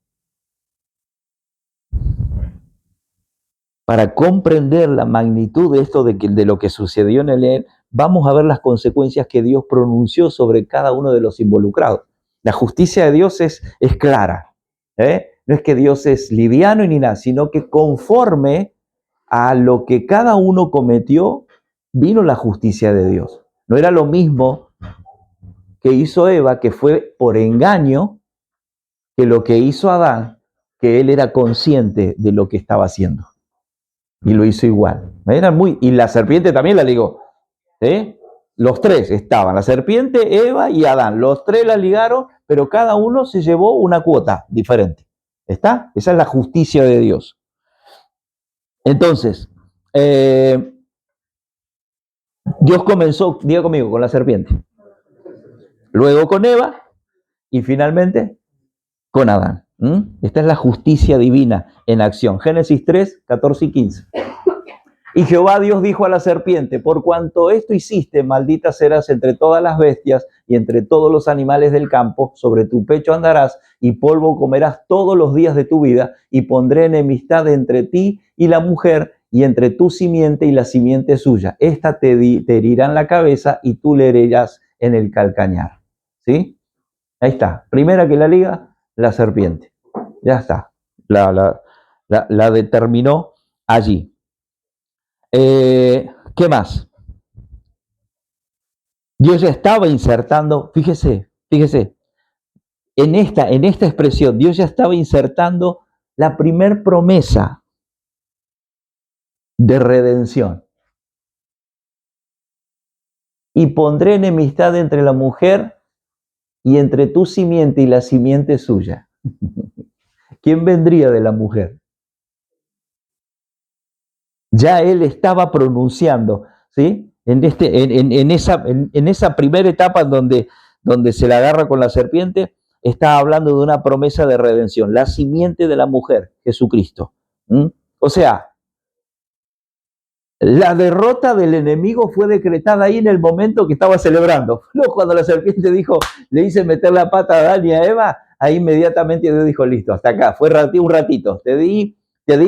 Para comprender la magnitud de esto, de lo que sucedió en el Edén, vamos a ver las consecuencias que Dios pronunció sobre cada uno de los involucrados. La justicia de Dios es clara. No es que Dios es liviano ni nada, sino que conforme a lo que cada uno cometió, vino la justicia de Dios. No era lo mismo que hizo Eva, que fue por engaño, que lo que hizo Adán, que él era consciente de lo que estaba haciendo. Y lo hizo igual. Y la serpiente también la ligó. Los tres estaban, la serpiente, Eva y Adán. Los tres la ligaron, pero cada uno se llevó una cuota diferente. ¿Está? Esa es la justicia de Dios. Entonces, Dios comenzó, diga conmigo, con la serpiente. Luego con Eva y finalmente con Adán. Esta es la justicia divina en acción. Génesis 3, 14 y 15. Y Jehová Dios dijo a la serpiente: por cuanto esto hiciste, maldita serás entre todas las bestias y entre todos los animales del campo, sobre tu pecho andarás y polvo comerás todos los días de tu vida, y pondré enemistad entre ti y la mujer, y entre tu simiente y la simiente suya. Esta te herirá en la cabeza y tú le herirás en el calcañar. ¿Sí? Ahí está. Primera que la liga, la serpiente. Ya está. La determinó allí. ¿Qué más? Dios ya estaba insertando, fíjese, en esta expresión, Dios ya estaba insertando la primer promesa de redención. Y pondré enemistad entre la mujer y entre tu simiente y la simiente suya. ¿Quién vendría de la mujer? Ya él estaba pronunciando, ¿sí? En esa primera etapa donde se la agarra con la serpiente, está hablando de una promesa de redención, la simiente de la mujer, Jesucristo. O sea, la derrota del enemigo fue decretada ahí en el momento que estaba celebrando. No, cuando la serpiente le hice meter la pata a Adán y a Eva, ahí inmediatamente Dios dijo: listo, hasta acá, fue un ratito, te di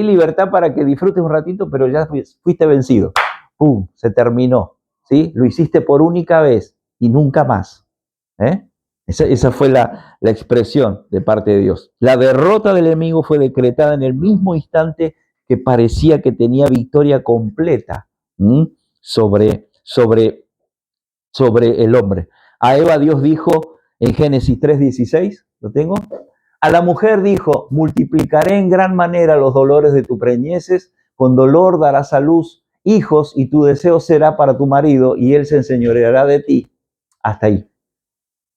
libertad para que disfrutes un ratito, pero ya fuiste vencido. ¡Pum! Se terminó. ¿Sí? Lo hiciste por única vez y nunca más. Esa fue la expresión de parte de Dios. La derrota del enemigo fue decretada en el mismo instante que parecía que tenía victoria completa sobre el hombre. A Eva Dios dijo en Génesis 3:16, ¿lo tengo? A la mujer dijo: multiplicaré en gran manera los dolores de tu preñeces, con dolor darás a luz hijos y tu deseo será para tu marido y él se enseñoreará de ti. Hasta ahí.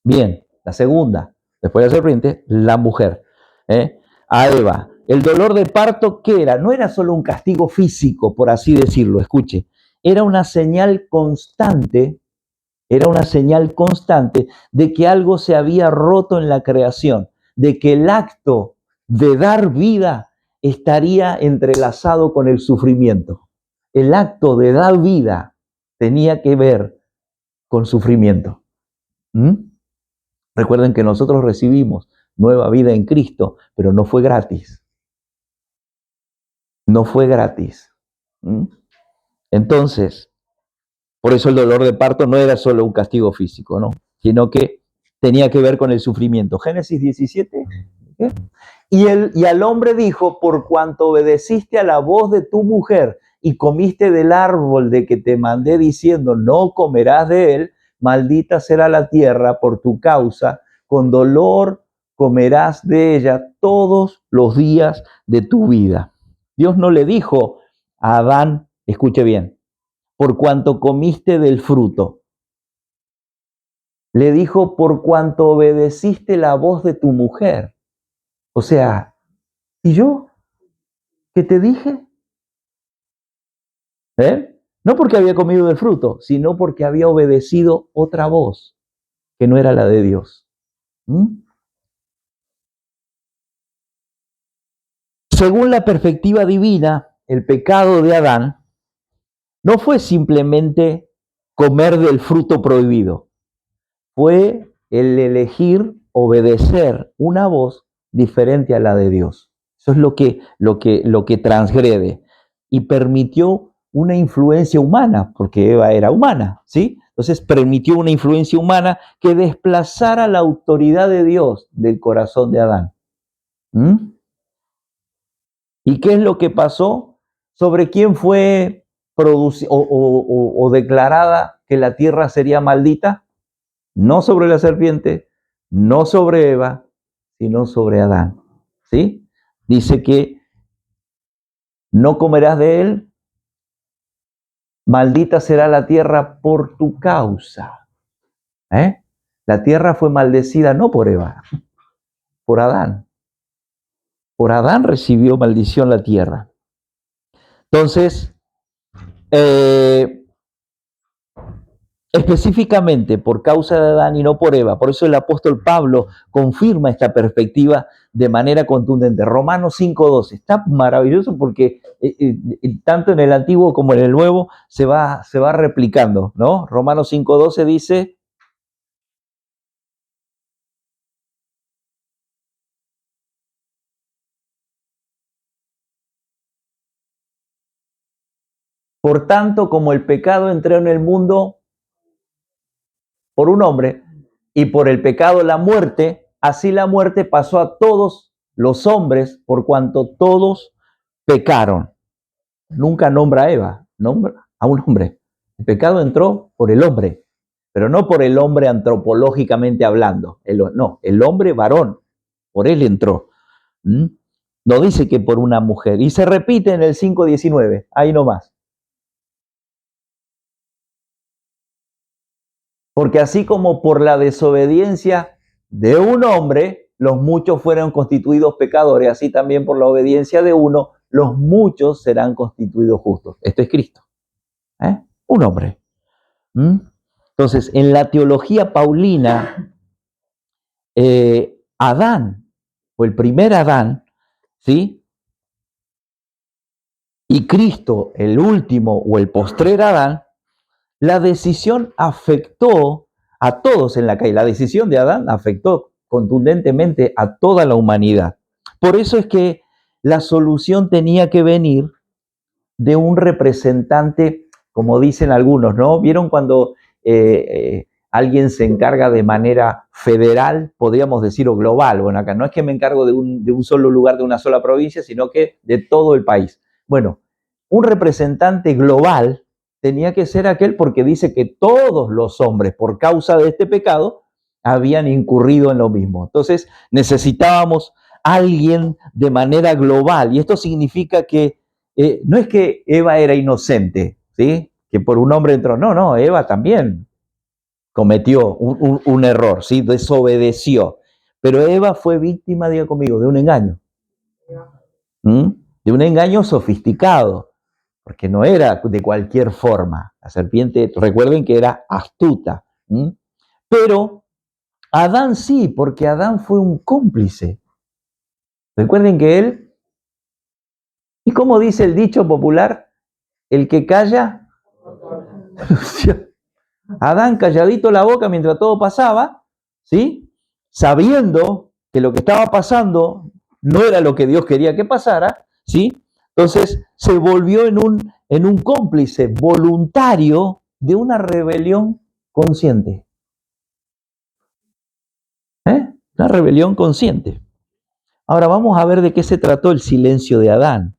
Bien, la segunda, después de la serpiente, la mujer. A Eva, el dolor de parto, ¿qué era? No era solo un castigo físico, por así decirlo, escuche, era una señal constante de que algo se había roto en la creación, de que el acto de dar vida estaría entrelazado con el sufrimiento. El acto de dar vida tenía que ver con sufrimiento. Recuerden que nosotros recibimos nueva vida en Cristo, pero no fue gratis. No fue gratis. Entonces, por eso el dolor de parto no era solo un castigo físico, ¿no? Sino que tenía que ver con el sufrimiento. Génesis 17. ¿eh? Y al hombre dijo, por cuanto obedeciste a la voz de tu mujer y comiste del árbol de que te mandé diciendo, no comerás de él, maldita será la tierra por tu causa, con dolor comerás de ella todos los días de tu vida. Dios no le dijo a Adán, escuche bien, por cuanto comiste del fruto. Le dijo, por cuanto obedeciste la voz de tu mujer. O sea, ¿y yo? ¿Qué te dije? No porque había comido del fruto, sino porque había obedecido otra voz, que no era la de Dios. Según la perspectiva divina, el pecado de Adán no fue simplemente comer del fruto prohibido, fue el elegir obedecer una voz diferente a la de Dios. Eso es lo que transgrede y permitió una influencia humana, porque Eva era humana, ¿sí? Entonces permitió una influencia humana que desplazara la autoridad de Dios del corazón de Adán. ¿Y qué es lo que pasó? ¿Sobre quién fue o declarada que la tierra sería maldita? No sobre la serpiente, no sobre Eva, sino sobre Adán. ¿Sí? Dice que no comerás de él, maldita será la tierra por tu causa. La tierra fue maldecida no por Eva, por Adán. Por Adán recibió maldición la tierra. Entonces, específicamente por causa de Adán y no por Eva. Por eso el apóstol Pablo confirma esta perspectiva de manera contundente. Romanos 5:12. Está maravilloso porque tanto en el Antiguo como en el Nuevo se va replicando, ¿no? Romanos 5:12 dice: por tanto, como el pecado entró en el mundo por un hombre, y por el pecado la muerte, así la muerte pasó a todos los hombres, por cuanto todos pecaron. Nunca nombra a Eva, nombra a un hombre. El pecado entró por el hombre, pero no por el hombre antropológicamente hablando. No, el hombre varón, por él entró. No dice que por una mujer. Y se repite en el 5:19, ahí nomás. Porque así como por la desobediencia de un hombre, los muchos fueron constituidos pecadores, así también por la obediencia de uno, los muchos serán constituidos justos. Esto es Cristo. Un hombre. Entonces, en la teología paulina, Adán, o el primer Adán, ¿sí? Y Cristo, el último o el postrer Adán, la decisión afectó a todos en la caída. La decisión de Adán afectó contundentemente a toda la humanidad. Por eso es que la solución tenía que venir de un representante, como dicen algunos, ¿no? ¿Vieron cuando alguien se encarga de manera federal, podríamos decir, o global? Bueno, acá no es que me encargo de un solo lugar, de una sola provincia, sino que de todo el país. Bueno, un representante global tenía que ser aquel porque dice que todos los hombres, por causa de este pecado, habían incurrido en lo mismo. Entonces necesitábamos alguien de manera global, y esto significa que no es que Eva era inocente, ¿sí? Que por un hombre entró. No, Eva también cometió un error, ¿sí? Desobedeció. Pero Eva fue víctima, diga conmigo, de un engaño. De un engaño sofisticado, porque no era de cualquier forma. La serpiente, recuerden que era astuta. Pero Adán sí, porque Adán fue un cómplice. Recuerden que él, y como dice el dicho popular, el que calla, Adán calladito la boca mientras todo pasaba, ¿sí? Sabiendo que lo que estaba pasando no era lo que Dios quería que pasara, ¿sí? Entonces se volvió en un cómplice voluntario de una rebelión consciente. Una rebelión consciente. Ahora vamos a ver de qué se trató el silencio de Adán,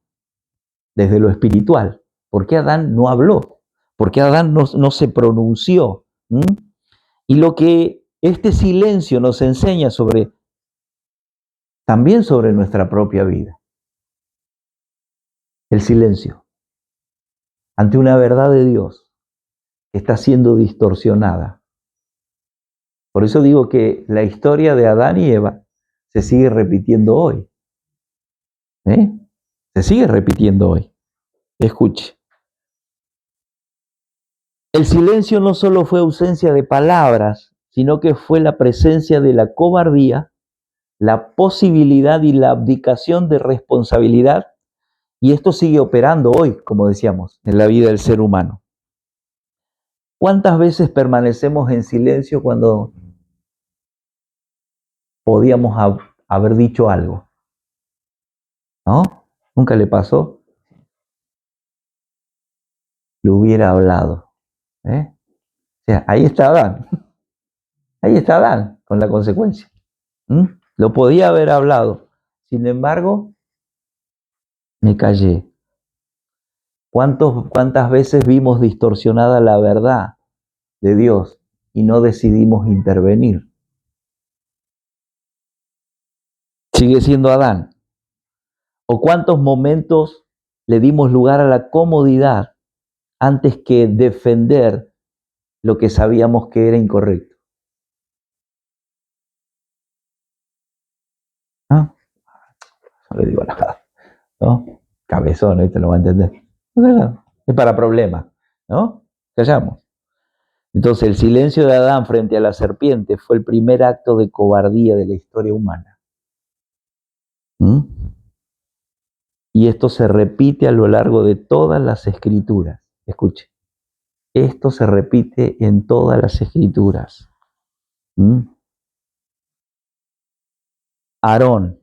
desde lo espiritual. ¿Por qué Adán no habló? ¿Por qué Adán no se pronunció? Y lo que este silencio nos enseña también sobre nuestra propia vida. El silencio ante una verdad de Dios que está siendo distorsionada. Por eso digo que la historia de Adán y Eva se sigue repitiendo hoy. Se sigue repitiendo hoy. Escuche. El silencio no solo fue ausencia de palabras, sino que fue la presencia de la cobardía, la posibilidad y la abdicación de responsabilidad. Y esto sigue operando hoy, como decíamos, en la vida del ser humano. ¿Cuántas veces permanecemos en silencio cuando podíamos haber dicho algo? ¿No? ¿Nunca le pasó? Lo hubiera hablado. O sea, ahí está Adán. Ahí está Adán con la consecuencia. Lo podía haber hablado. Sin embargo, me callé. ¿Cuántas veces vimos distorsionada la verdad de Dios y no decidimos intervenir? Sigue siendo Adán. ¿O cuántos momentos le dimos lugar a la comodidad antes que defender lo que sabíamos que era incorrecto? ¿No? No le digo nada, ¿no? Cabezón, ¿viste? Lo va a entender. Es para problemas, ¿no? Callamos. Entonces, el silencio de Adán frente a la serpiente fue el primer acto de cobardía de la historia humana. Y esto se repite a lo largo de todas las escrituras. Escuche, esto se repite en todas las escrituras. Aarón,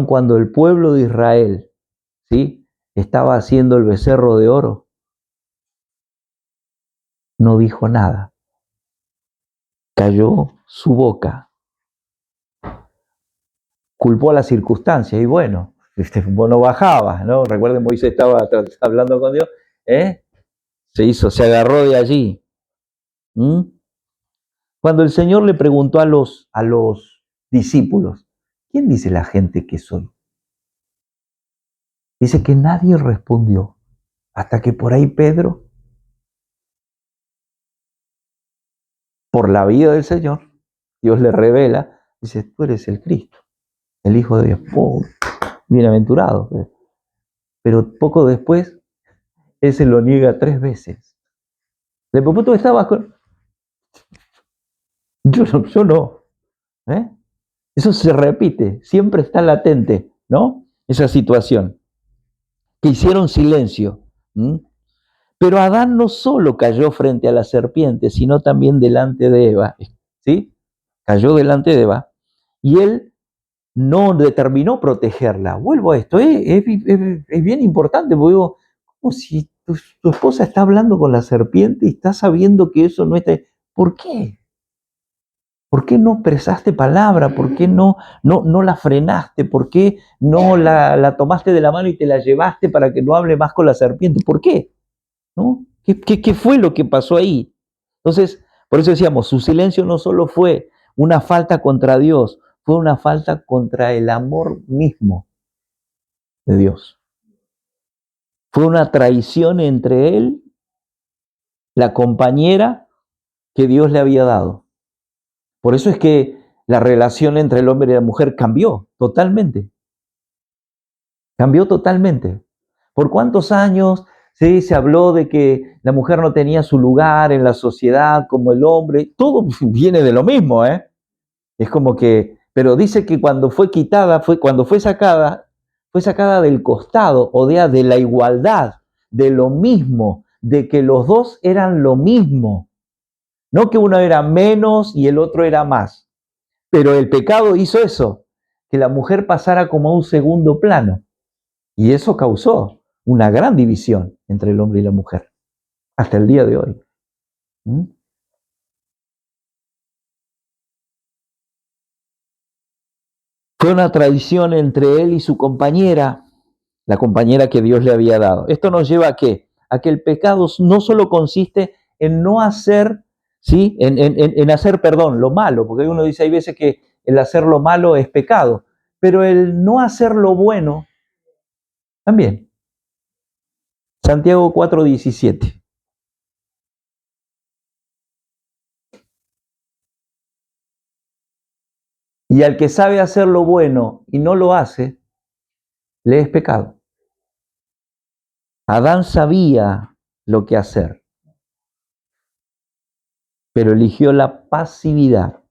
cuando el pueblo de Israel, ¿sí?, estaba haciendo el becerro de oro, no dijo nada. Calló su boca. Culpó a las circunstancias y bueno, vos no bajabas, ¿no? Recuerden, Moisés estaba hablando con Dios, se agarró de allí. Cuando el Señor le preguntó a los discípulos, ¿quién dice la gente que soy? Dice que nadie respondió, hasta que por ahí Pedro, por la vida del Señor, Dios le revela, dice, tú eres el Cristo, el Hijo de Dios. ¡Oh! Bienaventurado. Pero poco después, él se lo niega 3 veces. Le pregunto, ¿tú estabas con...? Yo no. Eso se repite, siempre está latente, ¿no? Esa situación. Que hicieron silencio. Pero Adán no solo cayó frente a la serpiente, sino también delante de Eva, ¿sí? Cayó delante de Eva y él no determinó protegerla. Vuelvo a esto, es bien importante, porque digo, como si tu esposa está hablando con la serpiente y está sabiendo que eso no está... ¿Por qué? ¿Por qué no expresaste palabra? ¿Por qué no la frenaste? ¿Por qué no la tomaste de la mano y te la llevaste para que no hable más con la serpiente? ¿Por qué? ¿No? ¿Qué fue lo que pasó ahí? Entonces, por eso decíamos, su silencio no solo fue una falta contra Dios, fue una falta contra el amor mismo de Dios. Fue una traición entre él, la compañera que Dios le había dado. Por eso es que la relación entre el hombre y la mujer cambió totalmente. Cambió totalmente. ¿Por cuántos años se habló de que la mujer no tenía su lugar en la sociedad como el hombre? Todo viene de lo mismo, Es como que, pero dice que cuando fue quitada, cuando fue sacada del costado, o de la igualdad, de lo mismo, de que los dos eran lo mismo. No que uno era menos y el otro era más, Pero el pecado hizo eso, que la mujer pasara como a un segundo plano. Y eso causó una gran división entre el hombre y la mujer, hasta el día de hoy. ¿Mm? Fue una traición entre él y su compañera, la compañera que Dios le había dado. Esto nos lleva a qué? A que el pecado no solo consiste en no hacer, ¿sí? En hacer, perdón, lo malo, porque uno dice, hay veces que el hacer lo malo es pecado, pero el no hacer lo bueno también. Santiago 4:17. Y al que sabe hacer lo bueno y no lo hace, le es pecado. Adán sabía lo que hacer, pero eligió la pasividad,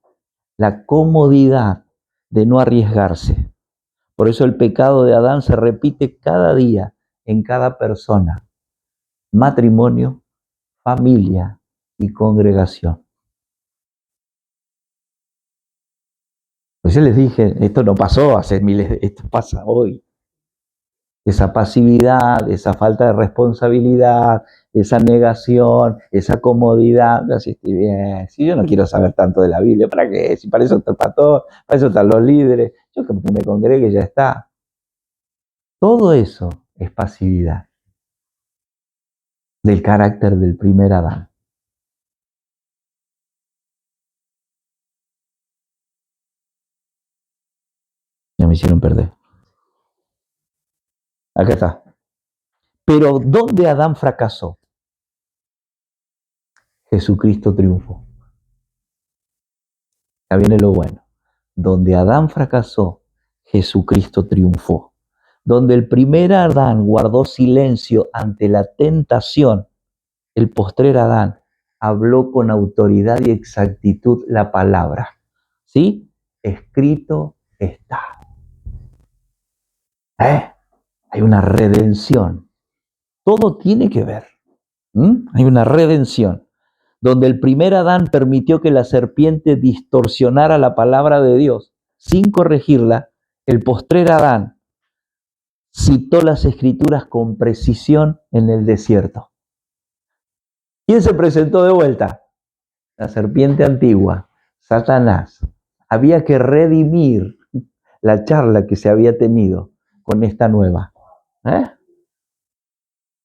la comodidad de no arriesgarse. Por eso el pecado de Adán se repite cada día en cada persona, matrimonio, familia y congregación. Pues yo les dije, esto no pasó hace miles, esto pasa hoy. Esa pasividad, esa falta de responsabilidad, esa negación, esa comodidad. Así estoy bien. Si yo no quiero saber tanto de la Biblia, ¿para qué? Si para eso está el pastor, para eso están los líderes. Yo que me congregue ya está. Todo eso es pasividad del carácter del primer Adán. Ya me hicieron perder. Acá está. Pero ¿dónde Adán fracasó? Jesucristo triunfó. Acá viene lo bueno. Donde Adán fracasó, Jesucristo triunfó. Donde el primer Adán guardó silencio ante la tentación, el postrer Adán habló con autoridad y exactitud la palabra. ¿Sí? Escrito está. Hay una redención. Todo tiene que ver. Hay una redención. Donde el primer Adán permitió que la serpiente distorsionara la palabra de Dios sin corregirla, el postrer Adán citó las escrituras con precisión en el desierto. ¿Quién se presentó de vuelta? La serpiente antigua, Satanás. Había que redimir la charla que se había tenido con esta nueva. ¿Está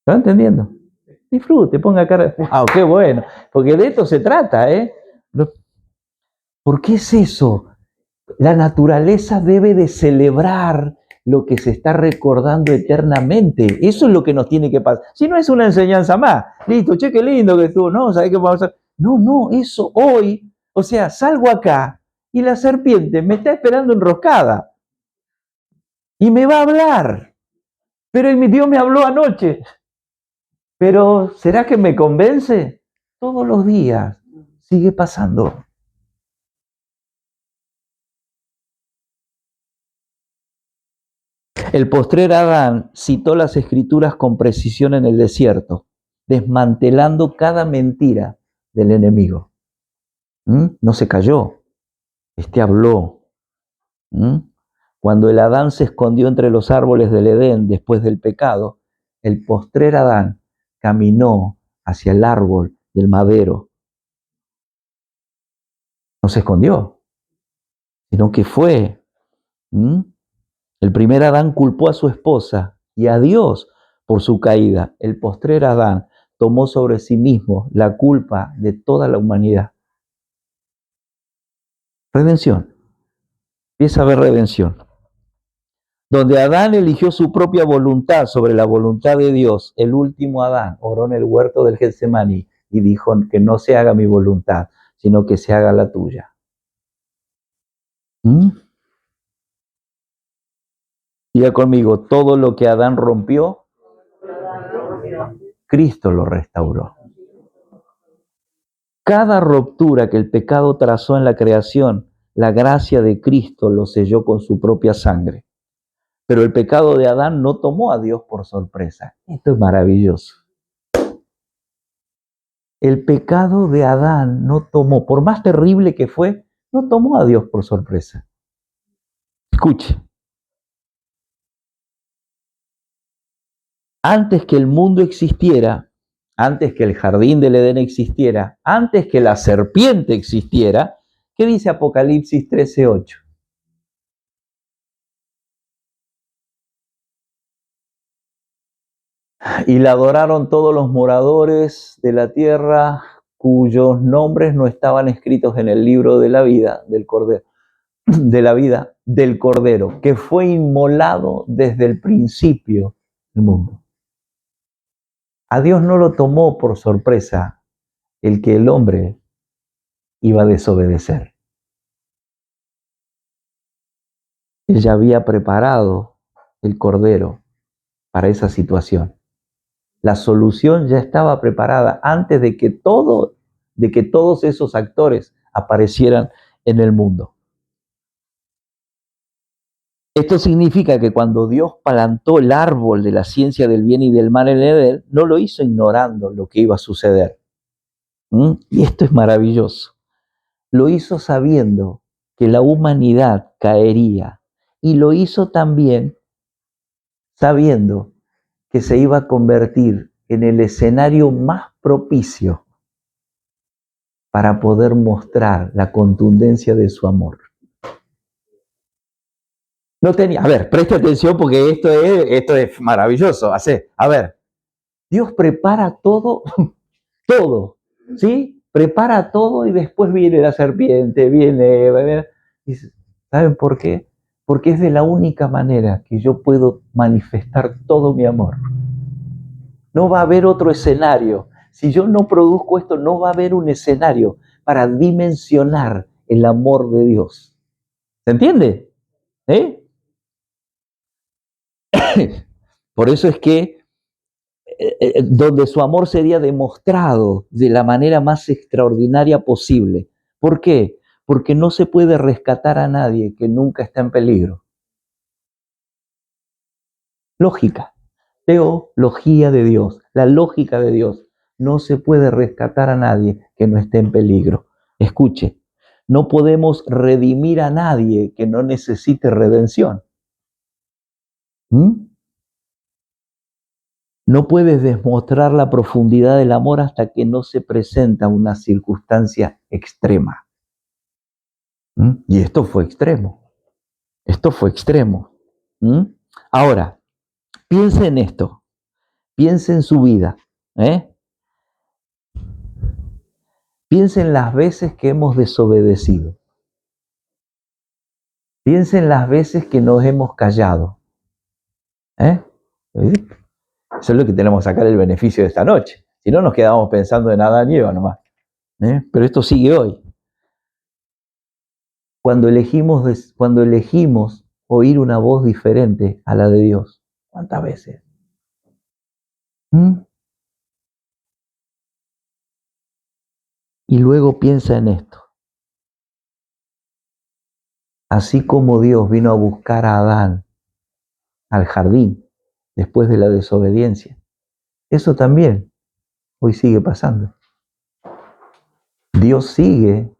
entendiendo? Disfrute, ponga cara. ¡Wow! ¡Qué bueno! Porque de esto se trata, ¿Por qué es eso? La naturaleza debe de celebrar lo que se está recordando eternamente. Eso es lo que nos tiene que pasar. Si no es una enseñanza más, listo, che, qué lindo que estuvo, no, ¿sabes qué vamos a hacer? No, eso hoy, o sea, salgo acá y la serpiente me está esperando enroscada y me va a hablar. Pero mi Dios me habló anoche. Pero ¿será que me convence? Todos los días sigue pasando. El postrer Adán citó las escrituras con precisión en el desierto, desmantelando cada mentira del enemigo. No se cayó, habló. Cuando el Adán se escondió entre los árboles del Edén después del pecado, el postrer Adán caminó hacia el árbol del madero. No se escondió, sino que fue. El primer Adán culpó a su esposa y a Dios por su caída. El postrer Adán tomó sobre sí mismo la culpa de toda la humanidad. Redención. Empieza a haber redención. Donde Adán eligió su propia voluntad sobre la voluntad de Dios, el último Adán oró en el huerto del Getsemaní y dijo que no se haga mi voluntad, sino que se haga la tuya. Diga conmigo, todo lo que Adán rompió, Cristo lo restauró. Cada ruptura que el pecado trazó en la creación, la gracia de Cristo lo selló con su propia sangre. Pero el pecado de Adán no tomó a Dios por sorpresa. Esto es maravilloso. El pecado de Adán no tomó, por más terrible que fue, no tomó a Dios por sorpresa. Escuche. Antes que el mundo existiera, antes que el jardín del Edén existiera, antes que la serpiente existiera, ¿qué dice Apocalipsis 13:8? Y la adoraron todos los moradores de la tierra cuyos nombres no estaban escritos en el libro de la vida del Cordero, que fue inmolado desde el principio del mundo. A Dios no lo tomó por sorpresa el que el hombre iba a desobedecer. Él ya había preparado el Cordero para esa situación. La solución ya estaba preparada antes de que todos esos actores aparecieran en el mundo. Esto significa que cuando Dios plantó el árbol de la ciencia del bien y del mal en Edén, no lo hizo ignorando lo que iba a suceder. Y esto es maravilloso. Lo hizo sabiendo que la humanidad caería, y lo hizo también sabiendo que se iba a convertir en el escenario más propicio para poder mostrar la contundencia de su amor. No tenía, a ver, preste atención porque esto es maravilloso. A ver, Dios prepara todo, todo, ¿sí? Prepara todo y después viene la serpiente, viene Eva. ¿Saben por qué? Porque es de la única manera que yo puedo manifestar todo mi amor. No va a haber otro escenario. Si yo no produzco esto, no va a haber un escenario para dimensionar el amor de Dios. ¿Se entiende? Por eso es que donde su amor sería demostrado de la manera más extraordinaria posible. ¿Por qué? Porque no se puede rescatar a nadie que nunca está en peligro. Lógica, teología de Dios, la lógica de Dios. No se puede rescatar a nadie que no esté en peligro. Escuche, no podemos redimir a nadie que no necesite redención. No puedes demostrar la profundidad del amor hasta que no se presenta una circunstancia extrema. Y esto fue extremo. Esto fue extremo. Ahora, piense en esto. Piense en su vida. Piense en las veces que hemos desobedecido. Piense en las veces que nos hemos callado. Eso es lo que tenemos que sacar el beneficio de esta noche. Si no, nos quedamos pensando en Adán y Eva nomás. Pero esto sigue hoy. Cuando elegimos oír una voz diferente a la de Dios. ¿Cuántas veces? Y luego piensa en esto. Así como Dios vino a buscar a Adán al jardín después de la desobediencia, eso también hoy sigue pasando. Dios sigue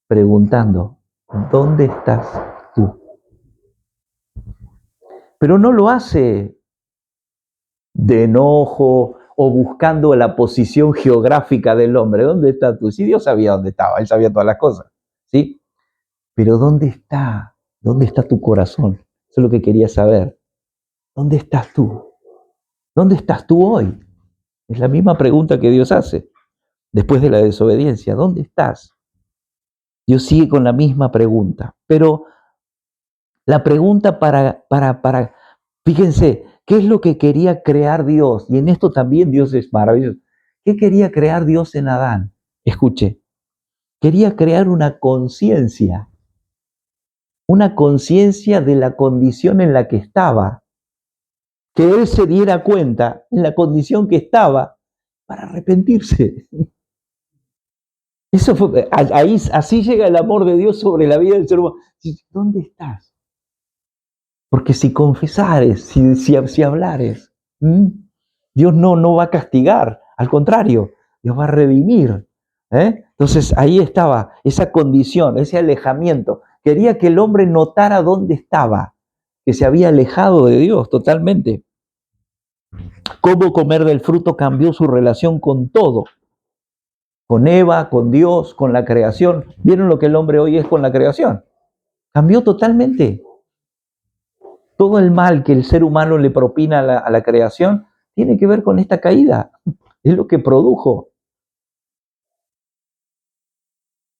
preguntando, ¿dónde estás tú? Pero no lo hace de enojo o buscando la posición geográfica del hombre. ¿Dónde estás tú? Si Dios sabía dónde estaba, Él sabía todas las cosas, ¿sí? Pero ¿dónde está? ¿Dónde está tu corazón? Eso es lo que quería saber. ¿Dónde estás tú? ¿Dónde estás tú hoy? Es la misma pregunta que Dios hace después de la desobediencia. ¿Dónde estás? Dios sigue con la misma pregunta, pero la pregunta fíjense, ¿qué es lo que quería crear Dios? Y en esto también Dios es maravilloso. ¿Qué quería crear Dios en Adán? Escuche, quería crear una conciencia de la condición en la que estaba, que él se diera cuenta en la condición que estaba para arrepentirse. Eso fue, así llega el amor de Dios sobre la vida del ser humano. ¿Dónde estás? Porque si confesares, si hablares, Dios no va a castigar, al contrario, Dios va a redimir, Entonces ahí estaba esa condición, ese alejamiento. Quería que el hombre notara dónde estaba, que se había alejado de Dios totalmente. Cómo comer del fruto cambió su relación con todo, con Eva, con Dios, con la creación. ¿Vieron lo que el hombre hoy es con la creación? Cambió totalmente. Todo el mal que el ser humano le propina a la creación tiene que ver con esta caída. Es lo que produjo.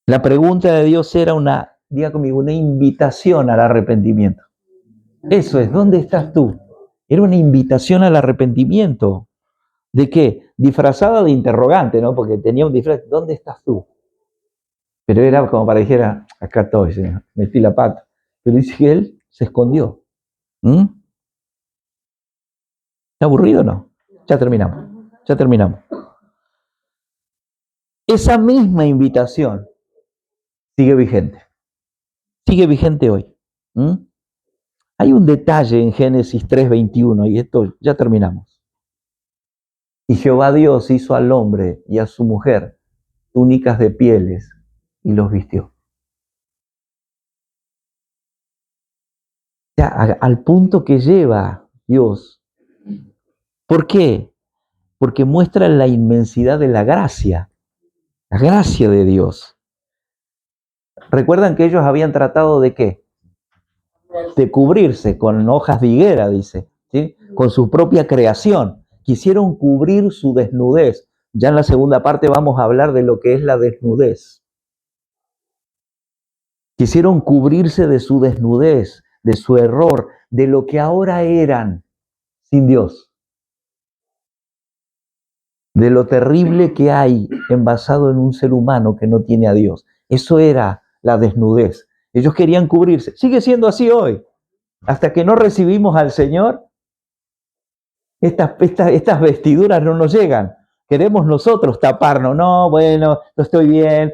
La pregunta de Dios era diga conmigo, una invitación al arrepentimiento. Eso es, ¿dónde estás tú? Era una invitación al arrepentimiento. ¿De qué? Disfrazada de interrogante, ¿no? Porque tenía un disfraz. ¿Dónde estás tú? Pero era como para que dijera, acá estoy, Señor, metí la pata. Pero dice que él se escondió. ¿Está aburrido o no? Ya terminamos. Esa misma invitación sigue vigente hoy. Hay un detalle en Génesis 3:21 y esto ya terminamos. Y Jehová Dios hizo al hombre y a su mujer túnicas de pieles y los vistió. Ya, al punto que lleva Dios. ¿Por qué? Porque muestra la inmensidad de la gracia de Dios. ¿Recuerdan que ellos habían tratado de qué? De cubrirse con hojas de higuera, dice, ¿sí? Con su propia creación. Quisieron cubrir su desnudez. Ya en la segunda parte vamos a hablar de lo que es la desnudez. Quisieron cubrirse de su desnudez, de su error, de lo que ahora eran sin Dios. De lo terrible que hay envasado en un ser humano que no tiene a Dios. Eso era la desnudez. Ellos querían cubrirse. Sigue siendo así hoy. Hasta que no recibimos al Señor, estas vestiduras no nos llegan. Queremos nosotros taparnos. No, bueno, no estoy bien.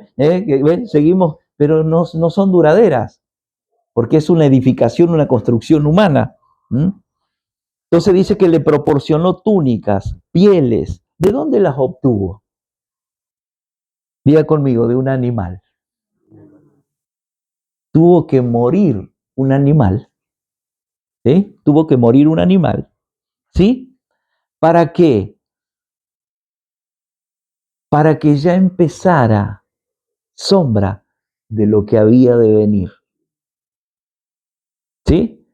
Seguimos, pero no son duraderas. Porque es una edificación, una construcción humana. Entonces dice que le proporcionó túnicas, pieles. ¿De dónde las obtuvo? Diga conmigo, de un animal. Tuvo que morir un animal. ¿Sí? Tuvo que morir un animal. ¿Sí? ¿Para qué? Para que ya empezara sombra de lo que había de venir. ¿Sí?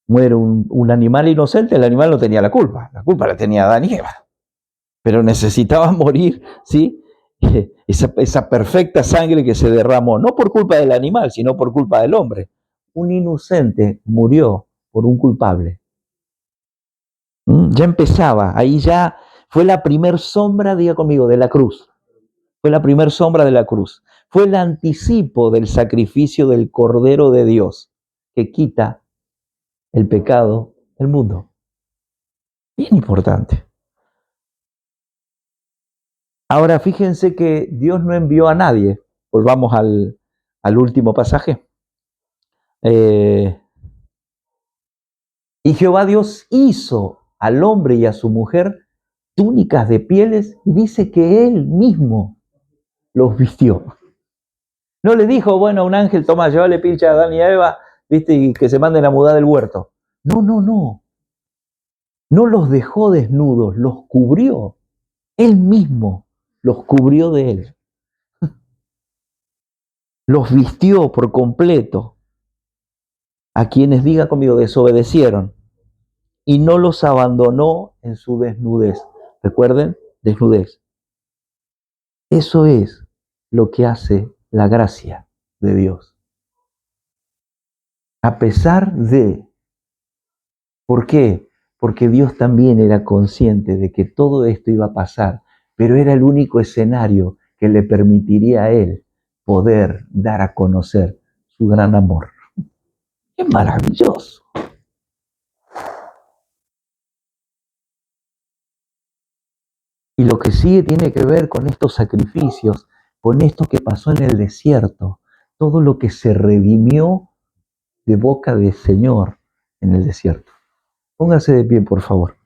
Muere un animal inocente, el animal no tenía la culpa la tenía Adán y Eva. Pero necesitaba morir, ¿sí? Esa perfecta sangre que se derramó, no por culpa del animal, sino por culpa del hombre. Un inocente murió por un culpable. Ya empezaba, ahí ya fue la primer sombra, diga conmigo, de la cruz. Fue la primer sombra de la cruz. Fue el anticipo del sacrificio del Cordero de Dios que quita el pecado del mundo. Bien importante. Ahora fíjense que Dios no envió a nadie. Volvamos al último pasaje. Y Jehová Dios hizo al hombre y a su mujer túnicas de pieles y dice que él mismo los vistió. No le dijo, bueno, a un ángel, toma, llévale pilcha a Adán y a Eva, ¿viste? Y que se manden a mudar del huerto. No. No los dejó desnudos, los cubrió. Él mismo los cubrió de él. Los vistió por completo. A quienes, diga conmigo, desobedecieron. Y no los abandonó en su desnudez. Recuerden, desnudez. Eso es lo que hace la gracia de Dios. A pesar de... ¿Por qué? Porque Dios también era consciente de que todo esto iba a pasar, pero era el único escenario que le permitiría a él poder dar a conocer su gran amor. ¡Qué maravilloso! Y lo que sigue tiene que ver con estos sacrificios, con esto que pasó en el desierto, todo lo que se redimió de boca del Señor en el desierto. Póngase de pie, por favor.